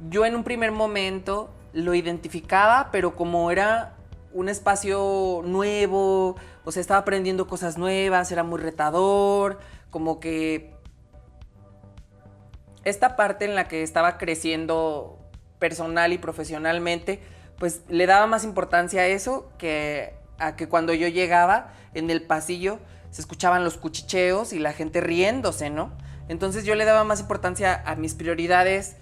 Yo en un primer momento lo identificaba, pero como era un espacio nuevo, o sea, estaba aprendiendo cosas nuevas, era muy retador, como que esta parte en la que estaba creciendo personal y profesionalmente, pues le daba más importancia a eso que a que cuando yo llegaba en el pasillo se escuchaban los cuchicheos y la gente riéndose, ¿no? Entonces yo le daba más importancia a mis prioridades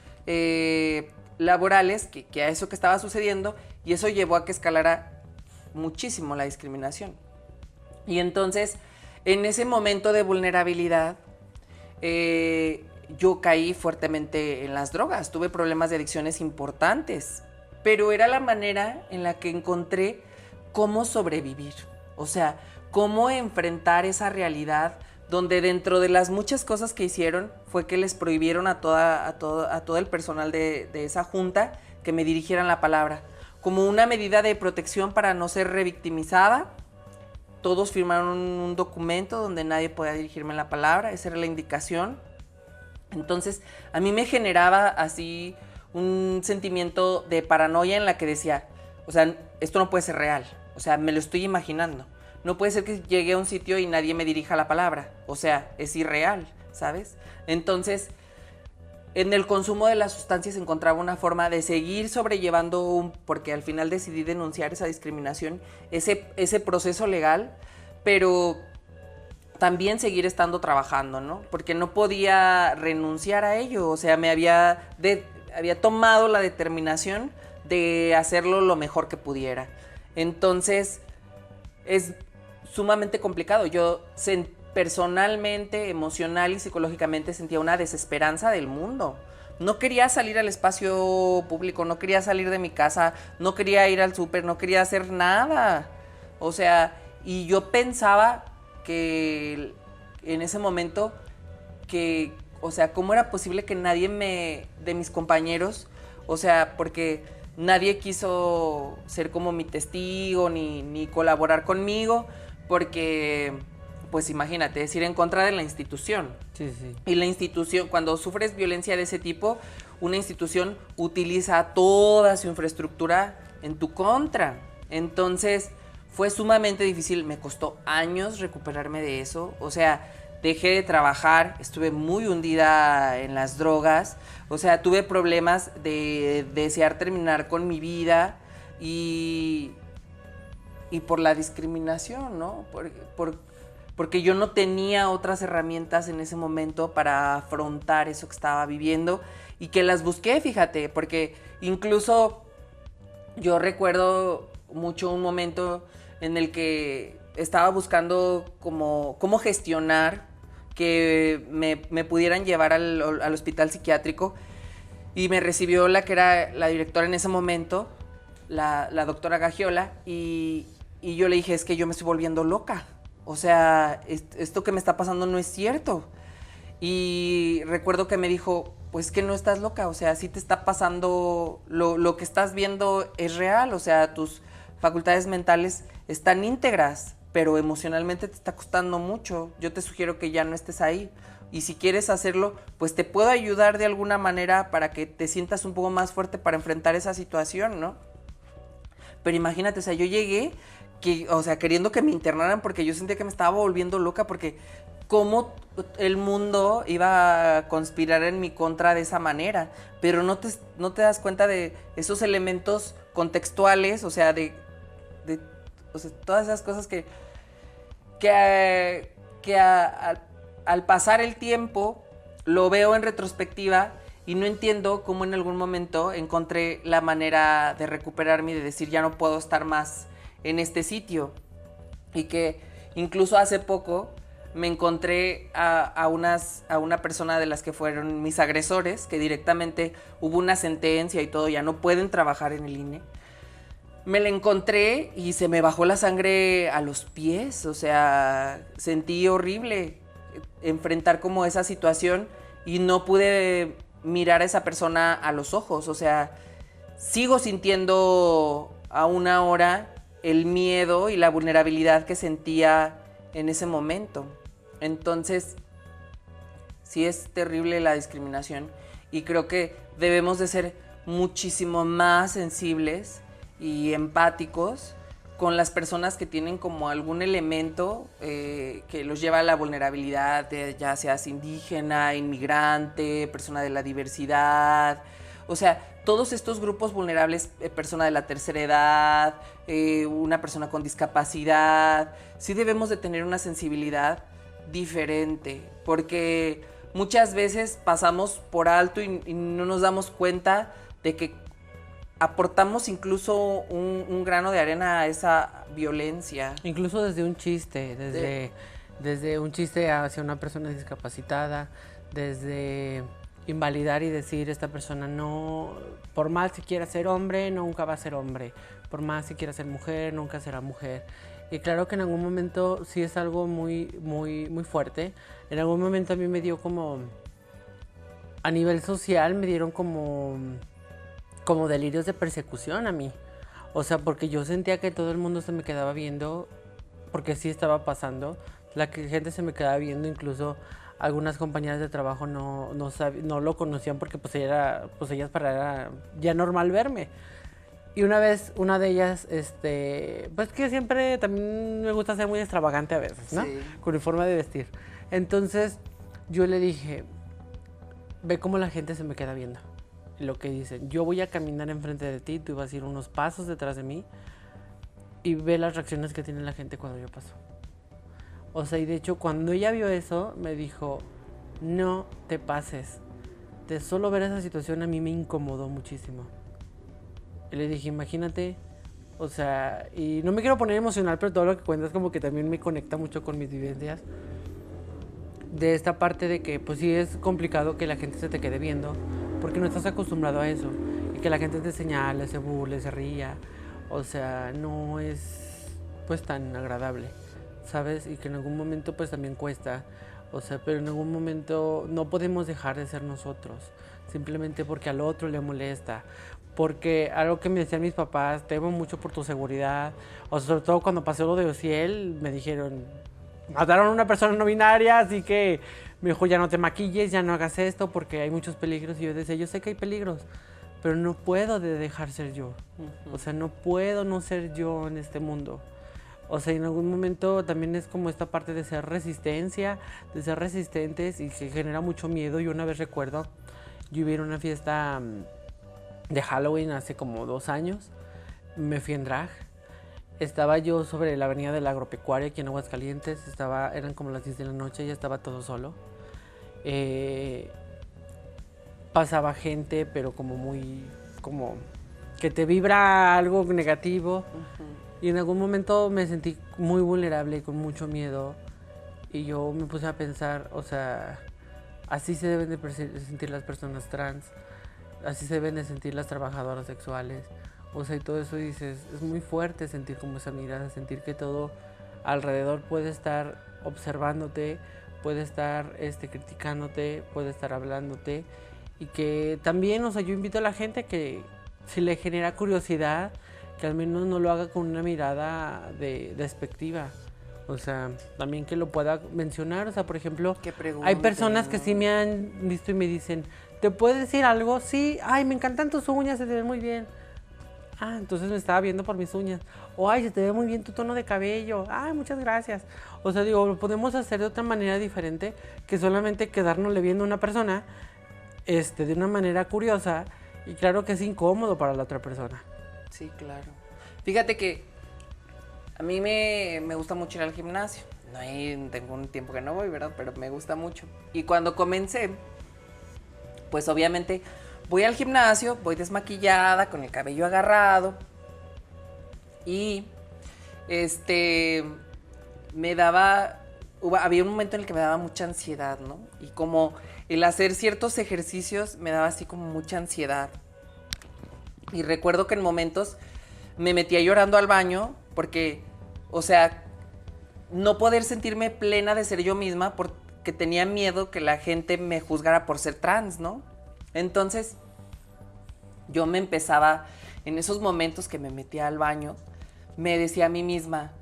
laborales que a eso que estaba sucediendo, y eso llevó a que escalara muchísimo la discriminación. Y entonces, en ese momento de vulnerabilidad, yo caí fuertemente en las drogas, tuve problemas de adicciones importantes, pero era la manera en la que encontré cómo sobrevivir, o sea, cómo enfrentar esa realidad donde dentro de las muchas cosas que hicieron fue que les prohibieron a todo el personal de esa junta que me dirigieran la palabra. Como una medida de protección para no ser revictimizada, todos firmaron un documento donde nadie podía dirigirme la palabra, esa era la indicación. Entonces, a mí me generaba así un sentimiento de paranoia en la que decía, o sea, esto no puede ser real, o sea, me lo estoy imaginando. No puede ser que llegue a un sitio y nadie me dirija la palabra, o sea, es irreal, ¿sabes? Entonces, en el consumo de las sustancias encontraba una forma de seguir sobrellevando, porque al final decidí denunciar esa discriminación, ese proceso legal, pero también seguir estando trabajando, ¿no? Porque no podía renunciar a ello, o sea, había tomado la determinación de hacerlo lo mejor que pudiera. Entonces, es sumamente complicado. Yo personalmente, emocional y psicológicamente sentía una desesperanza del mundo. No quería salir al espacio público, no quería salir de mi casa, no quería ir al súper, no quería hacer nada. O sea, y yo pensaba que en ese momento que, o sea, ¿cómo era posible que nadie de mis compañeros, o sea, porque nadie quiso ser como mi testigo ni colaborar conmigo, porque, pues imagínate, es ir en contra de la institución. Sí, sí. Y la institución, cuando sufres violencia de ese tipo, una institución utiliza toda su infraestructura en tu contra. Entonces, fue sumamente difícil, me costó años recuperarme de eso, o sea, dejé de trabajar, estuve muy hundida en las drogas, o sea, tuve problemas de desear terminar con mi vida y por la discriminación, ¿no? Porque yo no tenía otras herramientas en ese momento para afrontar eso que estaba viviendo y que las busqué, fíjate, porque incluso yo recuerdo mucho un momento en el que estaba buscando cómo gestionar que me pudieran llevar al hospital psiquiátrico y me recibió la que era la directora en ese momento, la doctora Gagiola, y yo le dije, es que yo me estoy volviendo loca, o sea, esto que me está pasando no es cierto. Y recuerdo que me dijo, pues que no estás loca, o sea, sí te está pasando, lo que estás viendo es real, o sea, tus facultades mentales están íntegras, pero emocionalmente te está costando mucho. Yo te sugiero que ya no estés ahí. Y si quieres hacerlo, pues te puedo ayudar de alguna manera para que te sientas un poco más fuerte para enfrentar esa situación, ¿no? Pero imagínate, o sea, yo llegué, o sea, queriendo que me internaran porque yo sentía que me estaba volviendo loca porque cómo el mundo iba a conspirar en mi contra de esa manera. Pero no te das cuenta de esos elementos contextuales, o sea, o sea, todas esas cosas al pasar el tiempo lo veo en retrospectiva y no entiendo cómo en algún momento encontré la manera de recuperarme y de decir ya no puedo estar más en este sitio. Y que incluso hace poco me encontré a una persona de las que fueron mis agresores, que directamente hubo una sentencia y todo, ya no pueden trabajar en el INE. Me la encontré y se me bajó la sangre a los pies, o sea, sentí horrible enfrentar como esa situación y no pude mirar a esa persona a los ojos, o sea, sigo sintiendo aún ahora el miedo y la vulnerabilidad que sentía en ese momento. Entonces, sí es terrible la discriminación y creo que debemos de ser muchísimo más sensibles y empáticos con las personas que tienen como algún elemento que los lleva a la vulnerabilidad, ya seas indígena, inmigrante, persona de la diversidad, o sea, todos estos grupos vulnerables, persona de la tercera edad, una persona con discapacidad, sí debemos de tener una sensibilidad diferente, porque muchas veces pasamos por alto y no nos damos cuenta de que aportamos incluso un grano de arena a esa violencia. Incluso desde un chiste, desde un chiste hacia una persona discapacitada, desde invalidar y decir esta persona no, por más que quiera ser hombre, nunca va a ser hombre, por más que quiera ser mujer, nunca será mujer. Y claro que en algún momento sí es algo muy, muy, muy fuerte. En algún momento a mí me dio como, a nivel social, me dieron como delirios de persecución a mí. O sea, porque yo sentía que todo el mundo se me quedaba viendo, porque sí estaba pasando. La gente se me quedaba viendo incluso algunas compañeras de trabajo no lo conocían porque pues ellas para era ya normal verme. Y una vez, una de ellas, pues que siempre también me gusta ser muy extravagante a veces, ¿no? Sí. Con mi forma de vestir. Entonces, yo le dije, ve cómo la gente se me queda viendo. Y lo que dicen, yo voy a caminar enfrente de ti, tú vas a ir unos pasos detrás de mí y ve las reacciones que tiene la gente cuando yo paso. O sea, y de hecho, cuando ella vio eso, me dijo, no te pases. De solo ver esa situación a mí me incomodó muchísimo. Y le dije, imagínate, o sea, y no me quiero poner emocional, pero todo lo que cuentas como que también me conecta mucho con mis vivencias. De esta parte de que, pues sí es complicado que la gente se te quede viendo, porque no estás acostumbrado a eso. Y que la gente te señale, se burle, se ría. O sea, no es, pues, tan agradable, ¿sabes? Y que en algún momento, pues, también cuesta. O sea, pero en algún momento no podemos dejar de ser nosotros. Simplemente porque al otro le molesta. Porque algo que me decían mis papás, temo mucho por tu seguridad. O sea, sobre todo cuando pasó lo de Ociel, me dijeron, mataron a una persona no binaria, así que me dijo, ya no te maquilles, ya no hagas esto, porque hay muchos peligros. Y yo decía, yo sé que hay peligros, pero no puedo dejar ser yo. O sea, no puedo no ser yo en este mundo. O sea, en algún momento también es como esta parte de ser resistencia, de ser resistentes y que genera mucho miedo. Yo una vez recuerdo, yo iba a ir a una fiesta de Halloween hace como 2 años, me fui en drag. Estaba yo sobre la avenida de la Agropecuaria aquí en Aguascalientes, eran como las 10 de la noche, ya estaba todo solo. Pasaba gente, pero como que te vibra algo negativo. Y en algún momento me sentí muy vulnerable y con mucho miedo. Y yo me puse a pensar, o sea, así se deben de sentir las personas trans, así se deben de sentir las trabajadoras sexuales. O sea, y todo eso dices, es muy fuerte sentir como esa mirada, sentir que todo alrededor puede estar observándote, puede estar criticándote, puede estar hablándote. Y que también, o sea, yo invito a la gente que si le genera curiosidad, que al menos no lo haga con una mirada despectiva. O sea, también que lo pueda mencionar. O sea, por ejemplo, hay personas que sí me han visto y me dicen, ¿te puedo decir algo? Sí, ay, me encantan tus uñas, se te ven muy bien. Ah, entonces me estaba viendo por mis uñas. O, ay, se te ve muy bien tu tono de cabello. Ay, muchas gracias. O sea, digo, lo podemos hacer de otra manera diferente que solamente quedárnosle viendo a una persona de una manera curiosa. Y claro que es incómodo para la otra persona. Sí, claro. Fíjate que a mí me gusta mucho ir al gimnasio. Tengo un tiempo que no voy, ¿verdad? Pero me gusta mucho. Y cuando comencé, pues obviamente voy al gimnasio, voy desmaquillada, con el cabello agarrado. Y había un momento en el que me daba mucha ansiedad, ¿no? Y como el hacer ciertos ejercicios me daba así como mucha ansiedad. Y recuerdo que en momentos me metía llorando al baño porque, o sea, no poder sentirme plena de ser yo misma porque tenía miedo que la gente me juzgara por ser trans, ¿no? Entonces, yo me empezaba, en esos momentos que me metía al baño, me decía a mí misma,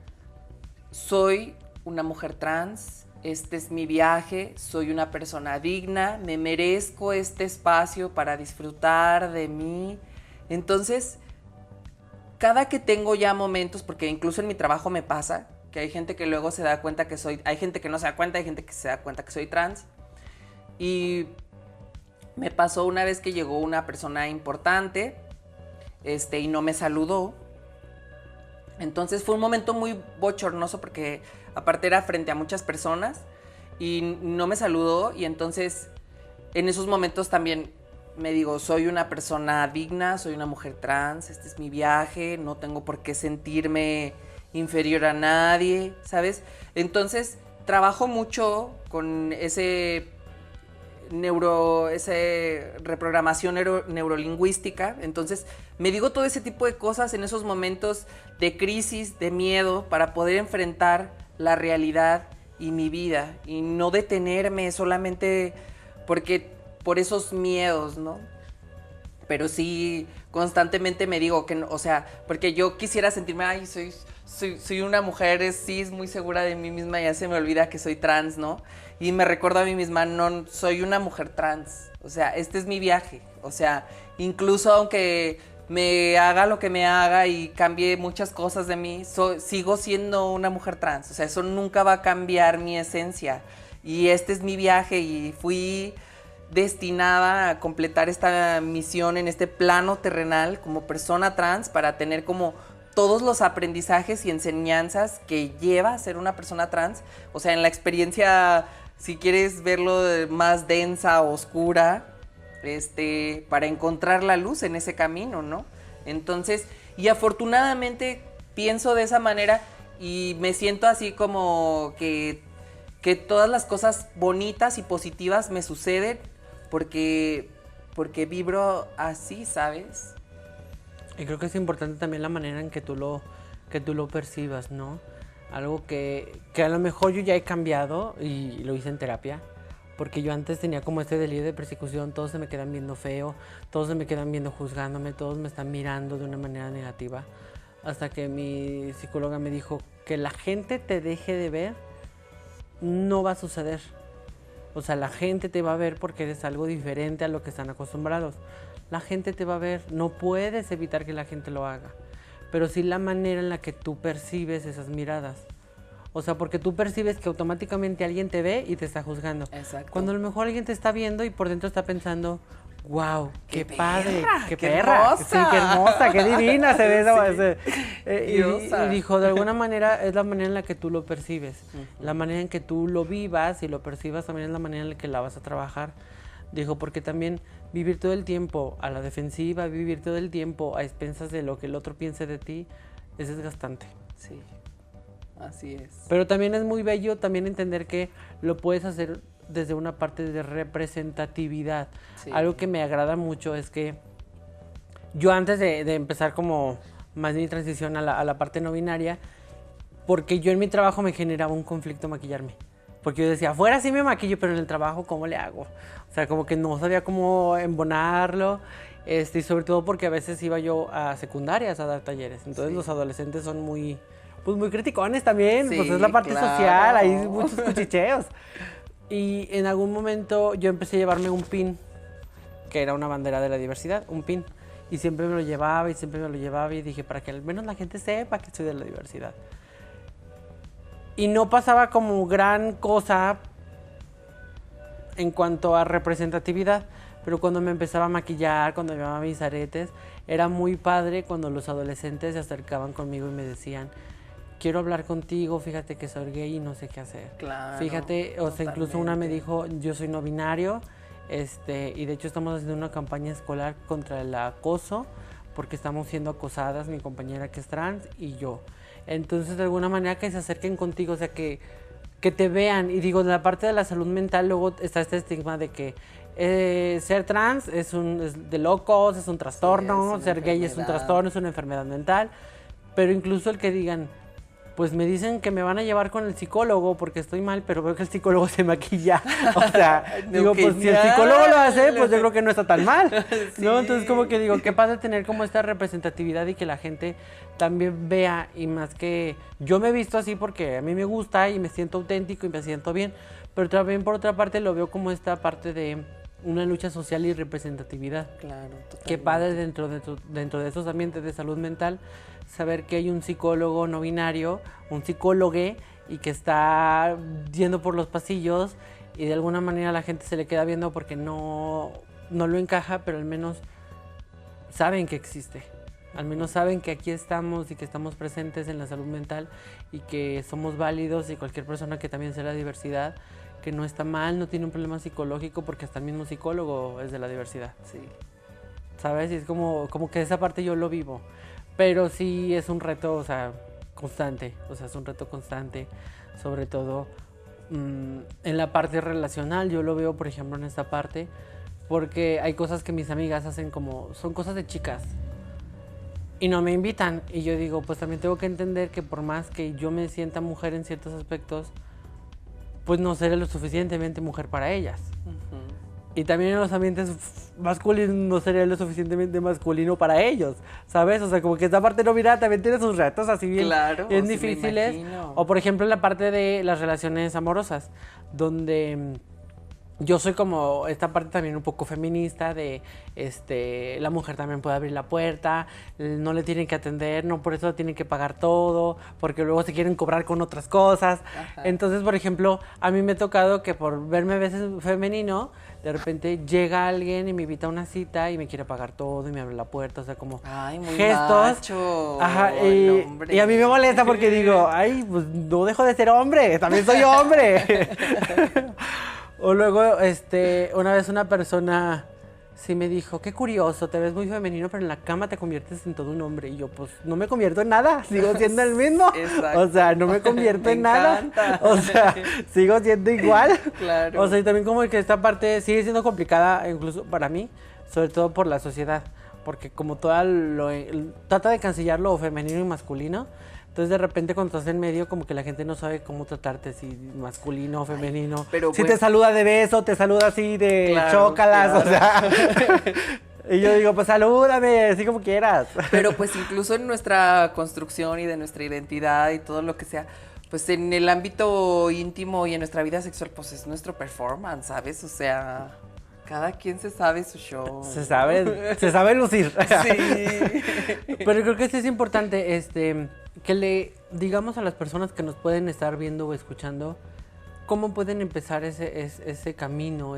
soy una mujer trans, este es mi viaje, soy una persona digna, me merezco este espacio para disfrutar de mí. Entonces, cada que tengo ya momentos, porque incluso en mi trabajo me pasa, que hay gente que luego se da cuenta que hay gente que no se da cuenta, hay gente que se da cuenta que soy trans. Y me pasó una vez que llegó una persona importante, y no me saludó. Entonces fue un momento muy bochornoso porque aparte era frente a muchas personas y no me saludó. Y entonces en esos momentos también me digo, soy una persona digna, soy una mujer trans, este es mi viaje, no tengo por qué sentirme inferior a nadie, ¿sabes? Entonces trabajo mucho con esa reprogramación neurolingüística. Entonces me digo todo ese tipo de cosas en esos momentos de crisis, de miedo, para poder enfrentar la realidad y mi vida y no detenerme solamente por esos miedos, ¿no? Pero sí, constantemente me digo que, o sea, porque yo quisiera sentirme, ay, soy una mujer, sí, es muy segura de mí misma, ya se me olvida que soy trans, ¿no? Y me recuerdo a mí misma, no, soy una mujer trans, o sea, este es mi viaje, o sea, incluso aunque me haga lo que me haga y cambie muchas cosas de mí, sigo siendo una mujer trans, o sea, eso nunca va a cambiar mi esencia. Y este es mi viaje y fui destinada a completar esta misión en este plano terrenal como persona trans para tener como todos los aprendizajes y enseñanzas que lleva a ser una persona trans. O sea, en la experiencia, si quieres verlo más densa, oscura, para encontrar la luz en ese camino, ¿no? Entonces, y afortunadamente pienso de esa manera y me siento así como que todas las cosas bonitas y positivas me suceden porque vibro así, ¿sabes? Y creo que es importante también la manera en que tú lo percibas, ¿no? Algo que a lo mejor yo ya he cambiado y lo hice en terapia, porque yo antes tenía como este delirio de persecución, todos se me quedan viendo feo, todos se me quedan viendo juzgándome, todos me están mirando de una manera negativa, hasta que mi psicóloga me dijo que la gente te deje de ver no va a suceder. O sea, la gente te va a ver porque eres algo diferente a lo que están acostumbrados. La gente te va a ver, no puedes evitar que la gente lo haga, pero sí la manera en la que tú percibes esas miradas. O sea, porque tú percibes que automáticamente alguien te ve y te está juzgando. Exacto. Cuando a lo mejor alguien te está viendo y por dentro está pensando, wow, qué padre, qué qué perra, hermosa. sí, qué hermosa, qué divina se ve esa. Sí. Y dijo, de alguna manera es la manera en la que tú lo percibes, la manera en que tú lo vivas y lo percibas también es la manera en la que la vas a trabajar. Dijo, porque también vivir todo el tiempo a la defensiva, vivir todo el tiempo a expensas de lo que el otro piense de ti, es desgastante. Sí, así es. Pero también es muy bello también entender que lo puedes hacer desde una parte de representatividad. Sí. Algo que me agrada mucho es que yo antes de empezar como más mi transición a la parte no binaria, porque yo en mi trabajo me generaba un conflicto maquillarme. Porque yo decía, afuera sí me maquillo, pero en el trabajo, ¿cómo le hago? O sea, como que no sabía cómo embonarlo. Y sobre todo porque a veces iba yo a secundarias a dar talleres. Entonces los adolescentes son muy, pues muy criticones también. Sí, pues es la parte claro. social, hay muchos cuchicheos. Y en algún momento yo empecé a llevarme un pin, que era una bandera de la diversidad, un pin. Y siempre me lo llevaba y siempre me lo llevaba y dije, para que al menos la gente sepa que soy de la diversidad. Y no pasaba como gran cosa en cuanto a representatividad, pero cuando me empezaba a maquillar, cuando me llevaba mis aretes, era muy padre cuando los adolescentes se acercaban conmigo y me decían, quiero hablar contigo, fíjate que soy gay y no sé qué hacer. Claro. Fíjate, o sea, incluso una me dijo, yo soy no binario, y de hecho estamos haciendo una campaña escolar contra el acoso, porque estamos siendo acosadas, mi compañera que es trans y yo. Entonces, de alguna manera que se acerquen contigo, o sea, que te vean. Y digo, en la parte de la salud mental, luego está este estigma de que ser trans es de locos, es un trastorno, Sí, ser gay es un trastorno, es una enfermedad mental. Pero incluso el que digan, pues me dicen que me van a llevar con el psicólogo porque estoy mal, pero veo que el psicólogo se maquilla. O sea, digo, pues si el psicólogo lo hace, pues yo creo que no está tan mal, ¿no? Sí. Entonces como que digo, qué padre tener como esta representatividad y que la gente también vea, y más que yo me he visto así porque a mí me gusta y me siento auténtico y me siento bien, pero también por otra parte lo veo como esta parte de una lucha social y representatividad. Claro, totalmente. Qué padre dentro de esos ambientes de salud mental saber que hay un psicólogo no binario, un psicólogue, y que está yendo por los pasillos y de alguna manera la gente se le queda viendo porque no lo encaja, pero al menos saben que existe. Al menos saben que aquí estamos y que estamos presentes en la salud mental y que somos válidos, y cualquier persona que también sea la diversidad, que no está mal, no tiene un problema psicológico, porque hasta el mismo psicólogo es de la diversidad. Sí. ¿Sabes? Y es como que esa parte yo lo vivo. Pero sí es un reto, o sea, constante. O sea, es un reto constante, sobre todo en la parte relacional. Yo lo veo, por ejemplo, en esta parte, porque hay cosas que mis amigas hacen como, son cosas de chicas. Y no me invitan. Y yo digo, pues también tengo que entender que por más que yo me sienta mujer en ciertos aspectos, pues no seré lo suficientemente mujer para ellas. Y también en los ambientes masculinos no sería lo suficientemente masculino para ellos, ¿sabes? O sea, como que esta parte no binarias también tiene sus retos así bien, Claro, bien sí me difíciles. imagino. O por ejemplo en la parte de las relaciones amorosas, donde yo soy como esta parte también un poco feminista de la mujer también puede abrir la puerta, no le tienen que atender, no por eso tienen que pagar todo, porque luego se quieren cobrar con otras cosas. Ajá. Entonces, por ejemplo, a mí me ha tocado que por verme a veces femenino, de repente llega alguien y me invita a una cita y me quiere pagar todo y me abre la puerta, o sea, como Ay, muy gestos. macho, Ajá, el hombre. y a mí me molesta porque digo, ay, pues no dejo de ser hombre, también soy hombre. O luego, una vez una persona sí me dijo, qué curioso, te ves muy femenino, pero en la cama te conviertes en todo un hombre. Y yo, pues, no me convierto en nada, sigo siendo el mismo. Exacto. O sea, no me convierto en nada. encanta. O sea, sigo siendo igual. Claro. O sea, y también como que esta parte sigue siendo complicada, incluso para mí, sobre todo por la sociedad. Porque como trata de cancellar lo femenino y masculino. Entonces de repente cuando estás en medio como que la gente no sabe cómo tratarte, si masculino o femenino. pero si bueno. te saluda de beso, te saluda así de Claro, chócalas, claro. o sea. Y yo digo, pues salúdame, así como quieras. Pero pues incluso en nuestra construcción y de nuestra identidad y todo lo que sea, pues en el ámbito íntimo y en nuestra vida sexual, pues es nuestro performance, ¿sabes? O sea, cada quien se sabe su show. Se sabe lucir. Sí. Pero creo que sí es importante, que le digamos a las personas que nos pueden estar viendo o escuchando, cómo pueden empezar ese camino,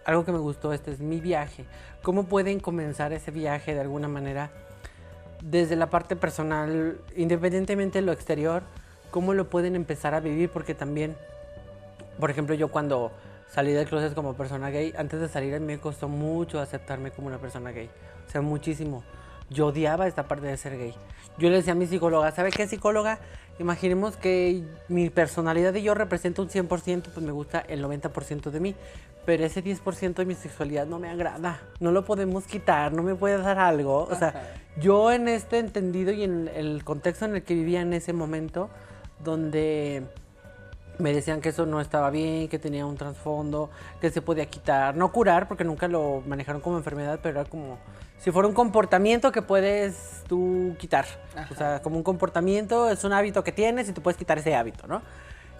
algo que me gustó, este es mi viaje. Cómo pueden comenzar ese viaje de alguna manera desde la parte personal, independientemente de lo exterior, cómo lo pueden empezar a vivir, porque también, por ejemplo, yo cuando salí del closet como persona gay, antes de salir a mí me costó mucho aceptarme como una persona gay, o sea, muchísimo. Yo odiaba esta parte de ser gay. Yo le decía a mi psicóloga, ¿sabe qué, psicóloga? Imaginemos que mi personalidad y yo represento un 100%, pues me gusta el 90% de mí. Pero ese 10% de mi sexualidad no me agrada. No lo podemos quitar, no me puede dar algo. O sea, yo en este entendido y en el contexto en el que vivía en ese momento, donde me decían que eso no estaba bien, que tenía un trasfondo, que se podía quitar, no curar, porque nunca lo manejaron como enfermedad, pero era como si fuera un comportamiento que puedes tú quitar. Ajá. O sea, como un comportamiento, es un hábito que tienes y tú puedes quitar ese hábito, ¿no?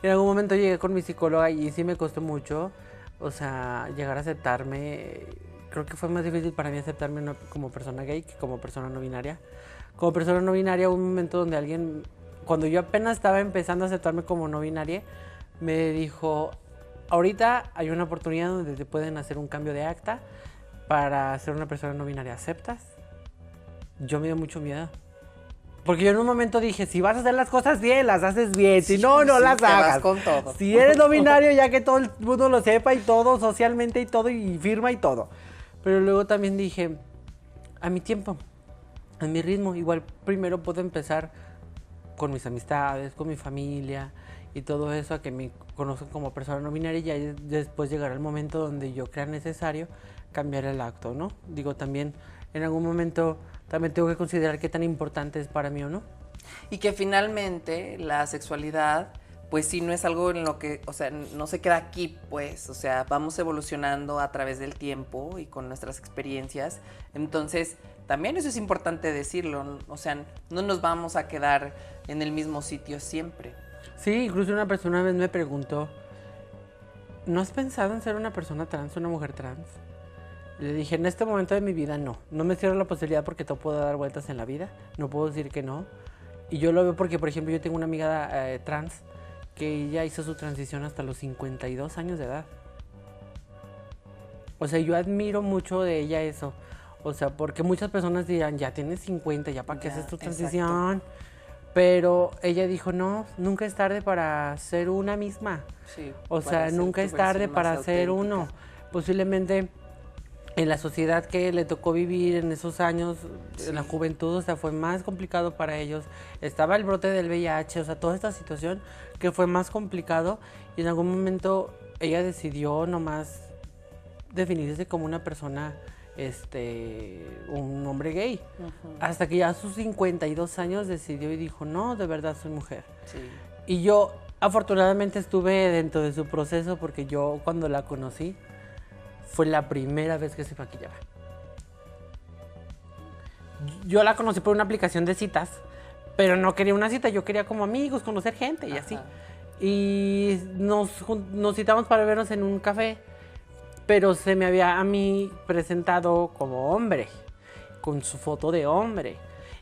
Y en algún momento llegué con mi psicóloga y sí me costó mucho, o sea, llegar a aceptarme. Creo que fue más difícil para mí aceptarme como persona gay que como persona no binaria. Como persona no binaria, hubo un momento donde cuando yo apenas estaba empezando a aceptarme como no binaria, me dijo, ahorita hay una oportunidad donde te pueden hacer un cambio de acta para ser una persona no binaria. ¿Aceptas? Yo me dio mucho miedo. Porque yo en un momento dije, si vas a hacer las cosas bien, las haces bien. Si no, no las te vas hagas. con todo. Si eres no binario, ya que todo el mundo lo sepa y todo, socialmente y todo, y firma y todo. Pero luego también dije, a mi tiempo, a mi ritmo. Igual primero puedo empezar con mis amistades, con mi familia y todo eso, a que me conozcan como persona no binaria, y ya después llegará el momento donde yo crea necesario cambiar el acto, ¿no? Digo, también en algún momento también tengo que considerar qué tan importante es para mí o no. Y que finalmente la sexualidad, pues sí, no es algo en lo que, o sea, no se queda aquí, pues, o sea, vamos evolucionando a través del tiempo y con nuestras experiencias. Entonces, también eso es importante decirlo, o sea, no nos vamos a quedar en el mismo sitio siempre. Sí, incluso una persona una vez me preguntó, ¿no has pensado en ser una persona trans, una mujer trans? Le dije, en este momento de mi vida no me cierro la posibilidad porque te puedo dar vueltas en la vida, no puedo decir que no. Y yo lo veo porque, por ejemplo, yo tengo una amiga trans que ella hizo su transición hasta los 52 años de edad. O sea, yo admiro mucho de ella eso. O sea, porque muchas personas dirán, ya tienes 50, ya para qué haces tu transición. Exacto. Pero ella dijo, no, nunca es tarde para ser una misma. Sí, o sea, nunca es tarde para ser uno. Posiblemente en la sociedad que le tocó vivir en esos años, sí, en la juventud, o sea, fue más complicado para ellos. Estaba el brote del VIH, o sea, toda esta situación que fue más complicado, y en algún momento ella decidió nomás definirse como una persona, un hombre gay. Uh-huh. Hasta que ya a sus 52 años decidió y dijo, no, de verdad soy mujer. Sí. Y yo afortunadamente estuve dentro de su proceso, porque yo cuando la conocí, fue la primera vez que se maquillaba. Yo la conocí por una aplicación de citas, pero no quería una cita, yo quería como amigos, conocer gente y así. Y nos citamos para vernos en un café, pero se me había a mí presentado como hombre, con su foto de hombre.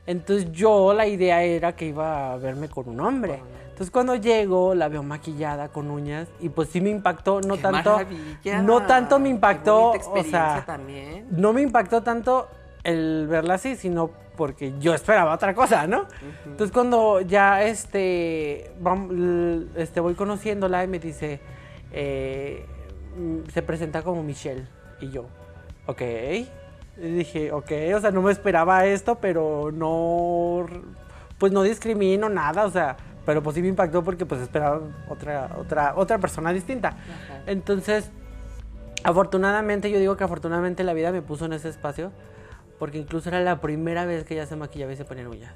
Entonces la idea era que iba a verme con un hombre. Entonces cuando llego, la veo maquillada con uñas y pues sí me impactó, no ¡Qué tanto. maravilla! No tanto me impactó, Qué bonita experiencia también. no me impactó tanto el verla así, sino porque yo esperaba otra cosa, ¿no? Entonces cuando ya voy conociéndola y me dice, se presenta como Michelle. Y yo, ok. Y dije, ok, o sea, no me esperaba esto, pero pues no discrimino nada, o sea, pero pues sí me impactó porque pues esperaba otra persona distinta. Ajá. Entonces, afortunadamente, yo digo que afortunadamente la vida me puso en ese espacio, porque incluso era la primera vez que ella se maquillaba y se ponía uñas.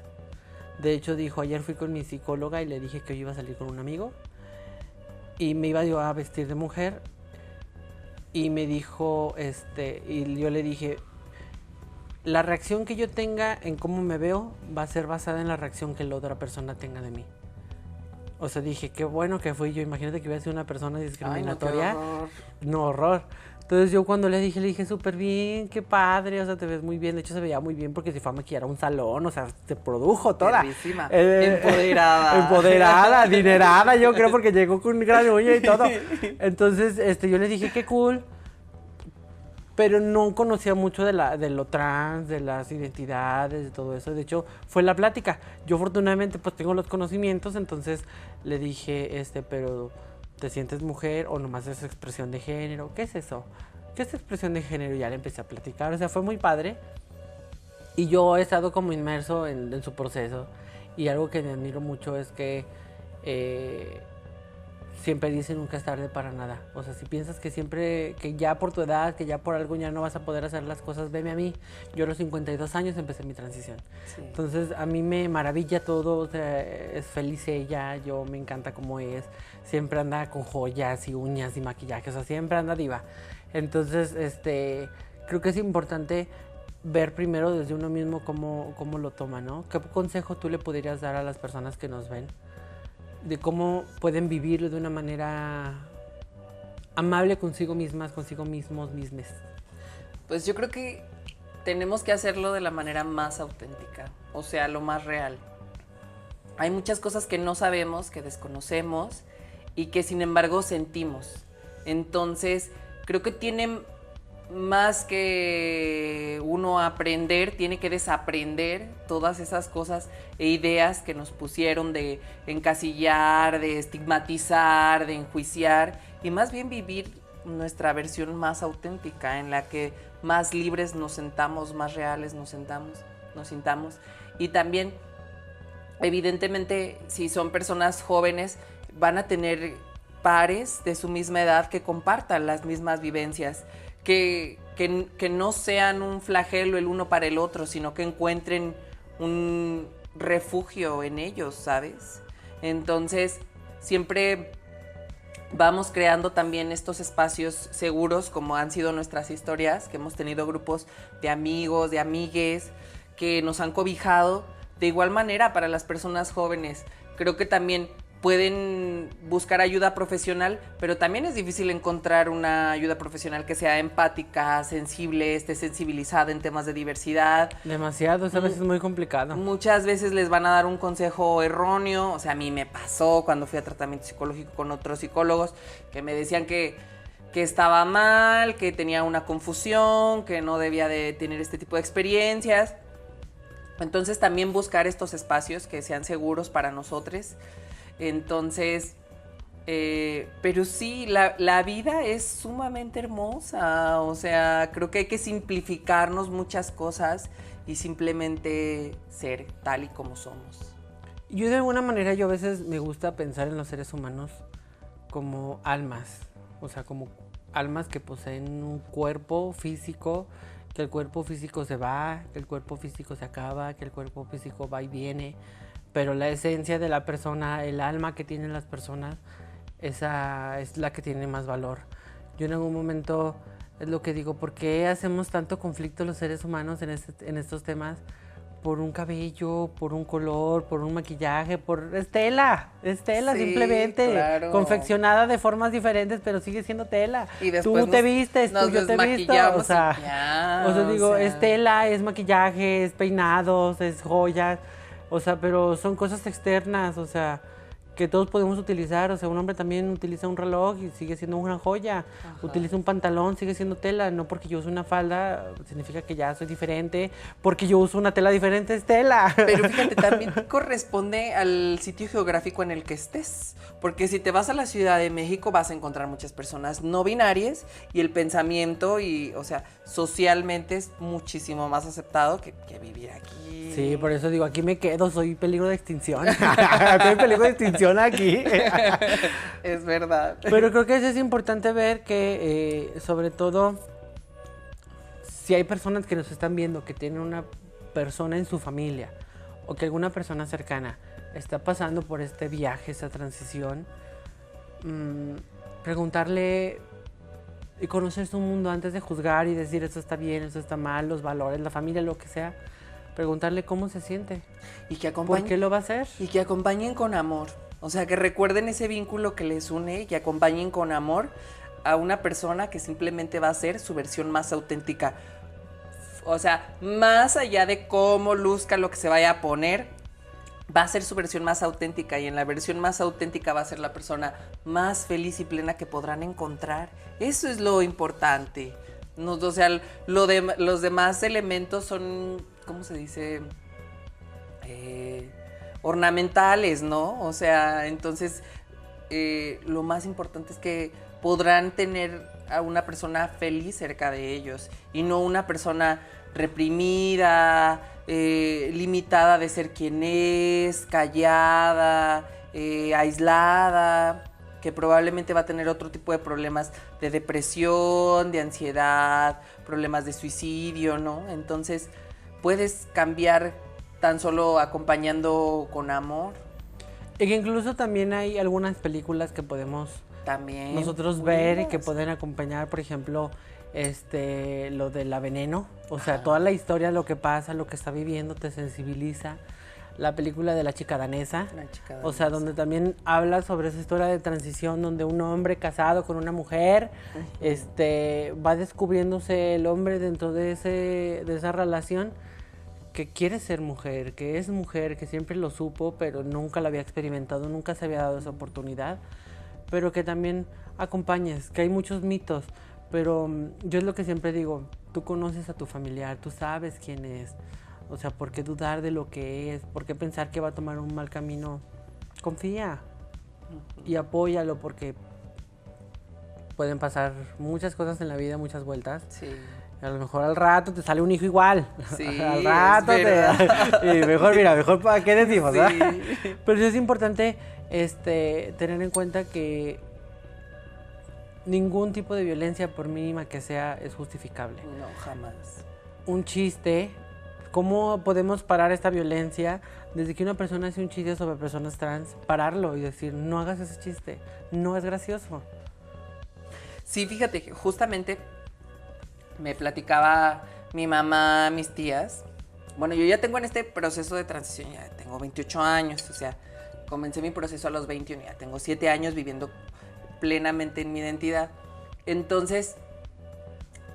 De hecho, dijo, ayer fui con mi psicóloga y le dije que yo iba a salir con un amigo y me iba yo a vestir de mujer y me dijo, y yo le dije, la reacción que yo tenga en cómo me veo va a ser basada en la reacción que la otra persona tenga de mí. O sea, dije, qué bueno que fui yo. Imagínate que hubiera sido una persona discriminatoria. Ay, no, qué horror. No, horror. Entonces yo cuando le dije súper bien, qué padre, o sea, te ves muy bien. De hecho se veía muy bien porque se fue a maquillar a un salón, o sea, se produjo toda. Perrísima. Empoderada. Empoderada, adinerada, yo creo, porque llegó con un gran uña y todo. Entonces, yo le dije, qué cool. Pero no conocía mucho de lo trans, de las identidades, de todo eso. De hecho, fue la plática. Yo afortunadamente pues tengo los conocimientos, entonces le dije, pero ¿te sientes mujer o nomás es expresión de género? ¿Qué es eso? ¿Qué es expresión de género? Y ya le empecé a platicar, o sea, fue muy padre. Y yo he estado como inmerso en su proceso. Y algo que me admiro mucho es que siempre dice nunca es tarde para nada. O sea, si piensas que siempre, que ya por tu edad, que ya por algo ya no vas a poder hacer las cosas, veme a mí. Yo a los 52 años empecé mi transición. Sí. Entonces, a mí me maravilla todo, o sea, es feliz ella, yo me encanta cómo es. Siempre anda con joyas y uñas y maquillaje, o sea, siempre anda diva. Entonces, creo que es importante ver primero desde uno mismo cómo lo toma, ¿no? ¿Qué consejo tú le podrías dar a las personas que nos ven? De cómo pueden vivirlo de una manera amable consigo mismas, consigo mismos, mismes. Pues yo creo que tenemos que hacerlo de la manera más auténtica, o sea, lo más real. Hay muchas cosas que no sabemos, que desconocemos y que sin embargo sentimos. Entonces, creo que tiene más que uno aprender, tiene que desaprender todas esas cosas e ideas que nos pusieron de encasillar, de estigmatizar, de enjuiciar, y más bien vivir nuestra versión más auténtica, en la que más libres nos sentamos, más reales nos sintamos. Y también, evidentemente, si son personas jóvenes, van a tener pares de su misma edad que compartan las mismas vivencias. Que no sean un flagelo el uno para el otro, sino que encuentren un refugio en ellos, ¿sabes? Entonces, siempre vamos creando también estos espacios seguros, como han sido nuestras historias, que hemos tenido grupos de amigos, de amigues, que nos han cobijado. De igual manera, para las personas jóvenes, creo que también pueden buscar ayuda profesional, pero también es difícil encontrar una ayuda profesional que sea empática, sensible, esté sensibilizada en temas de diversidad. Demasiado, a veces es muy complicado. Muchas veces les van a dar un consejo erróneo, o sea, a mí me pasó cuando fui a tratamiento psicológico con otros psicólogos que me decían que estaba mal, que tenía una confusión, que no debía de tener este tipo de experiencias. Entonces también buscar estos espacios que sean seguros para nosotros. Entonces, pero sí, la vida es sumamente hermosa, o sea, creo que hay que simplificarnos muchas cosas y simplemente ser tal y como somos. Yo de alguna manera, yo a veces me gusta pensar en los seres humanos como almas, o sea, como almas que poseen un cuerpo físico, que el cuerpo físico se va, que el cuerpo físico se acaba, que el cuerpo físico va y viene, pero la esencia de la persona, el alma que tienen las personas, esa es la que tiene más valor. Yo en algún momento Es lo que digo, ¿por qué hacemos tanto conflicto los seres humanos en estos temas? Por un cabello, por un color, por un maquillaje, por Estela, Sí, simplemente, claro. confeccionada de formas diferentes, pero sigue siendo tela. Y después Tú te vistes, nos yo te visto, desmaquillamos y ya, o sea, digo, o sea. es tela, es maquillaje, es peinados, es joyas, o sea, pero son cosas externas, o sea, que todos podemos utilizar, o sea, un hombre también utiliza un reloj y sigue siendo una joya, utiliza un pantalón, sigue siendo tela, no porque yo uso una falda significa que ya soy diferente, porque yo uso una tela diferente es tela. Pero fíjate, también corresponde al sitio geográfico en el que estés, porque si te vas a la Ciudad de México vas a encontrar muchas personas no binarias y el pensamiento y, o sea, socialmente es muchísimo más aceptado que vivir aquí. Sí, por eso digo, aquí me quedo, soy peligro de extinción. Soy peligro de extinción aquí. Es verdad. Pero creo que eso es importante ver que, sobre todo, si hay personas que nos están viendo, que tienen una persona en su familia, o que alguna persona cercana está pasando por este viaje, esa transición, preguntarle y conocer su mundo antes de juzgar y decir esto está bien, esto está mal, los valores, la familia, lo que sea. Preguntarle cómo se siente. Y que ¿Por qué lo va a hacer? Y que acompañen con amor. O sea, que recuerden ese vínculo que les une y que acompañen con amor a una persona que simplemente va a ser su versión más auténtica. O sea, más allá de cómo luzca lo que se vaya a poner, va a ser su versión más auténtica y en la versión más auténtica va a ser la persona más feliz y plena que podrán encontrar. Eso es lo importante. No, o sea, los demás elementos son, ¿cómo se dice? Ornamentales, ¿no? O sea, entonces lo más importante es que podrán tener a una persona feliz cerca de ellos y no una persona reprimida, limitada de ser quien es, callada, aislada, que probablemente va a tener otro tipo de problemas de depresión, de ansiedad, problemas de suicidio, ¿no? Entonces, puedes cambiar tan solo acompañando con amor. Y que incluso también hay algunas películas que podemos También nosotros ver y que pueden acompañar, por ejemplo, lo de la Veneno, o sea, toda la historia, lo que pasa, lo que está viviendo, te sensibiliza. La película de La chica danesa, o sea, donde también habla sobre esa historia de transición, donde un hombre casado con una mujer, va descubriéndose el hombre dentro de esa relación, que quiere ser mujer, que siempre lo supo, pero nunca lo había experimentado, nunca se había dado esa oportunidad, pero que también acompañes, que hay muchos mitos, pero yo es lo que siempre digo, tú conoces a tu familiar, tú sabes quién es, o sea, ¿por qué dudar de lo que es? ¿Por qué pensar que va a tomar un mal camino? Confía y apóyalo, porque pueden pasar muchas cosas en la vida, muchas vueltas. Sí. A lo mejor al rato te sale un hijo igual. Sí, al rato y mejor para qué decimos, ¿verdad? Sí. Pero sí es importante tener en cuenta que ningún tipo de violencia, por mínima que sea, es justificable. No, jamás. Un chiste, ¿cómo podemos parar esta violencia? Desde que una persona hace un chiste sobre personas trans, pararlo y decir, no hagas ese chiste, no es gracioso. Sí, fíjate que justamente me platicaba mi mamá, mis tías. Bueno, yo ya tengo en este proceso de transición, ya tengo 28 años, o sea, comencé mi proceso a los 21, ya tengo 7 años viviendo plenamente en mi identidad. Entonces,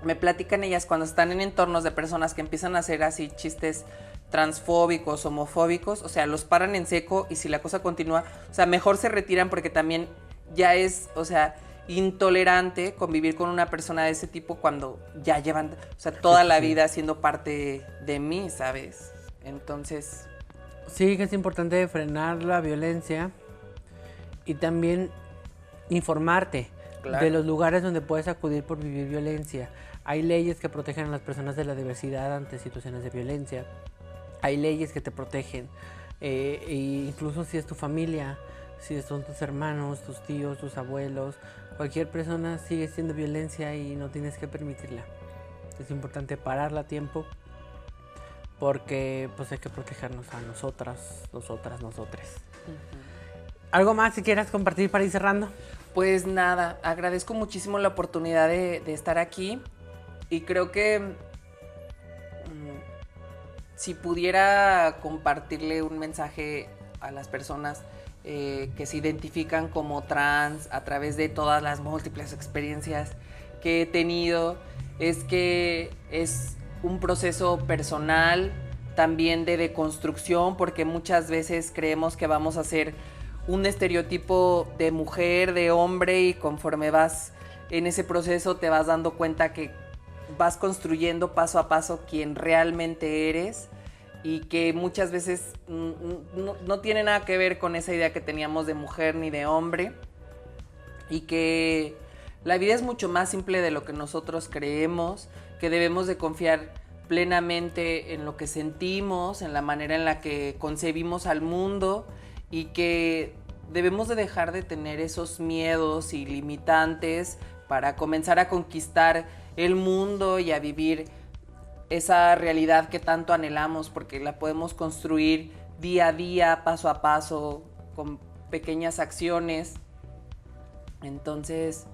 me platican ellas cuando están en entornos de personas que empiezan a hacer así chistes transfóbicos, homofóbicos, o sea, los paran en seco y si la cosa continúa, o sea, mejor se retiran porque también ya es, o sea, intolerante convivir con una persona de ese tipo cuando ya llevan, o sea, toda la vida siendo parte de mí, ¿sabes? Entonces... Sí, que es importante frenar la violencia y también informarte de los lugares donde puedes acudir por vivir violencia. Hay leyes que protegen a las personas de la diversidad ante situaciones de violencia. Hay leyes que te protegen, e incluso si es tu familia, si son tus hermanos, tus tíos, tus abuelos, cualquier persona sigue siendo violencia y no tienes que permitirla. Es importante pararla a tiempo porque pues hay que protegernos a nosotras, nosotres. ¿Algo más si quieras compartir para ir cerrando? Pues nada, agradezco muchísimo la oportunidad de estar aquí. Y creo que si pudiera compartirle un mensaje a las personas que se identifican como trans a través de todas las múltiples experiencias que he tenido, es que es un proceso personal, también de deconstrucción, porque muchas veces creemos que vamos a ser un estereotipo de mujer, de hombre, y conforme vas en ese proceso te vas dando cuenta que vas construyendo paso a paso quién realmente eres, y que muchas veces no tiene nada que ver con esa idea que teníamos de mujer ni de hombre, y que la vida es mucho más simple de lo que nosotros creemos, que debemos de confiar plenamente en lo que sentimos, en la manera en la que concebimos al mundo, y que debemos de dejar de tener esos miedos y limitantes para comenzar a conquistar el mundo y a vivir esa realidad que tanto anhelamos, porque la podemos construir día a día, paso a paso, con pequeñas acciones. Entonces,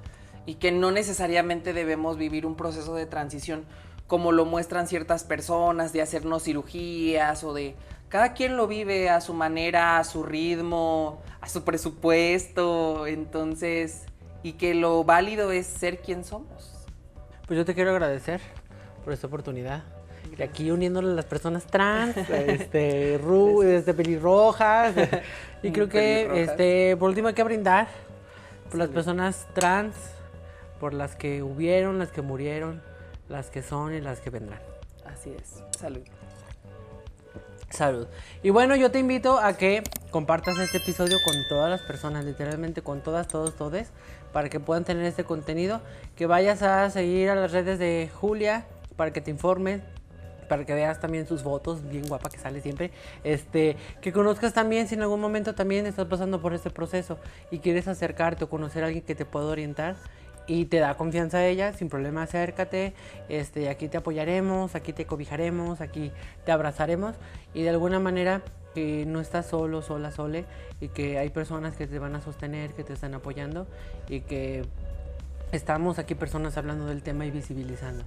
y que no necesariamente debemos vivir un proceso de transición como lo muestran ciertas personas, de hacernos cirugías, o de cada quien lo vive a su manera, a su ritmo, a su presupuesto. Entonces, y que lo válido es ser quien somos. Pues yo te quiero agradecer por esta oportunidad. Gracias. Y aquí uniéndole a las personas trans, pelirrojas. Y creo que por último hay que brindar por las personas trans, por las que hubieron, las que murieron, las que son y las que vendrán. Así es. Salud. Salud. Y bueno, yo te invito a que compartas este episodio con todas las personas, literalmente con todas, todos, todes, para que puedan tener este contenido, que vayas a seguir a las redes de Julia para que te informen, para que veas también sus fotos, bien guapa que sale siempre, que conozcas también si en algún momento también estás pasando por este proceso y quieres acercarte o conocer a alguien que te pueda orientar y te da confianza a ella, sin problema acércate, aquí te apoyaremos, aquí te cobijaremos, aquí te abrazaremos, y de alguna manera que no estás solo, sola, sole, y que hay personas que te van a sostener, que te están apoyando, y que estamos aquí personas hablando del tema y visibilizando.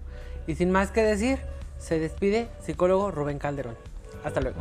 Y sin más que decir, se despide psicólogo Rubén Calderón. Hasta luego.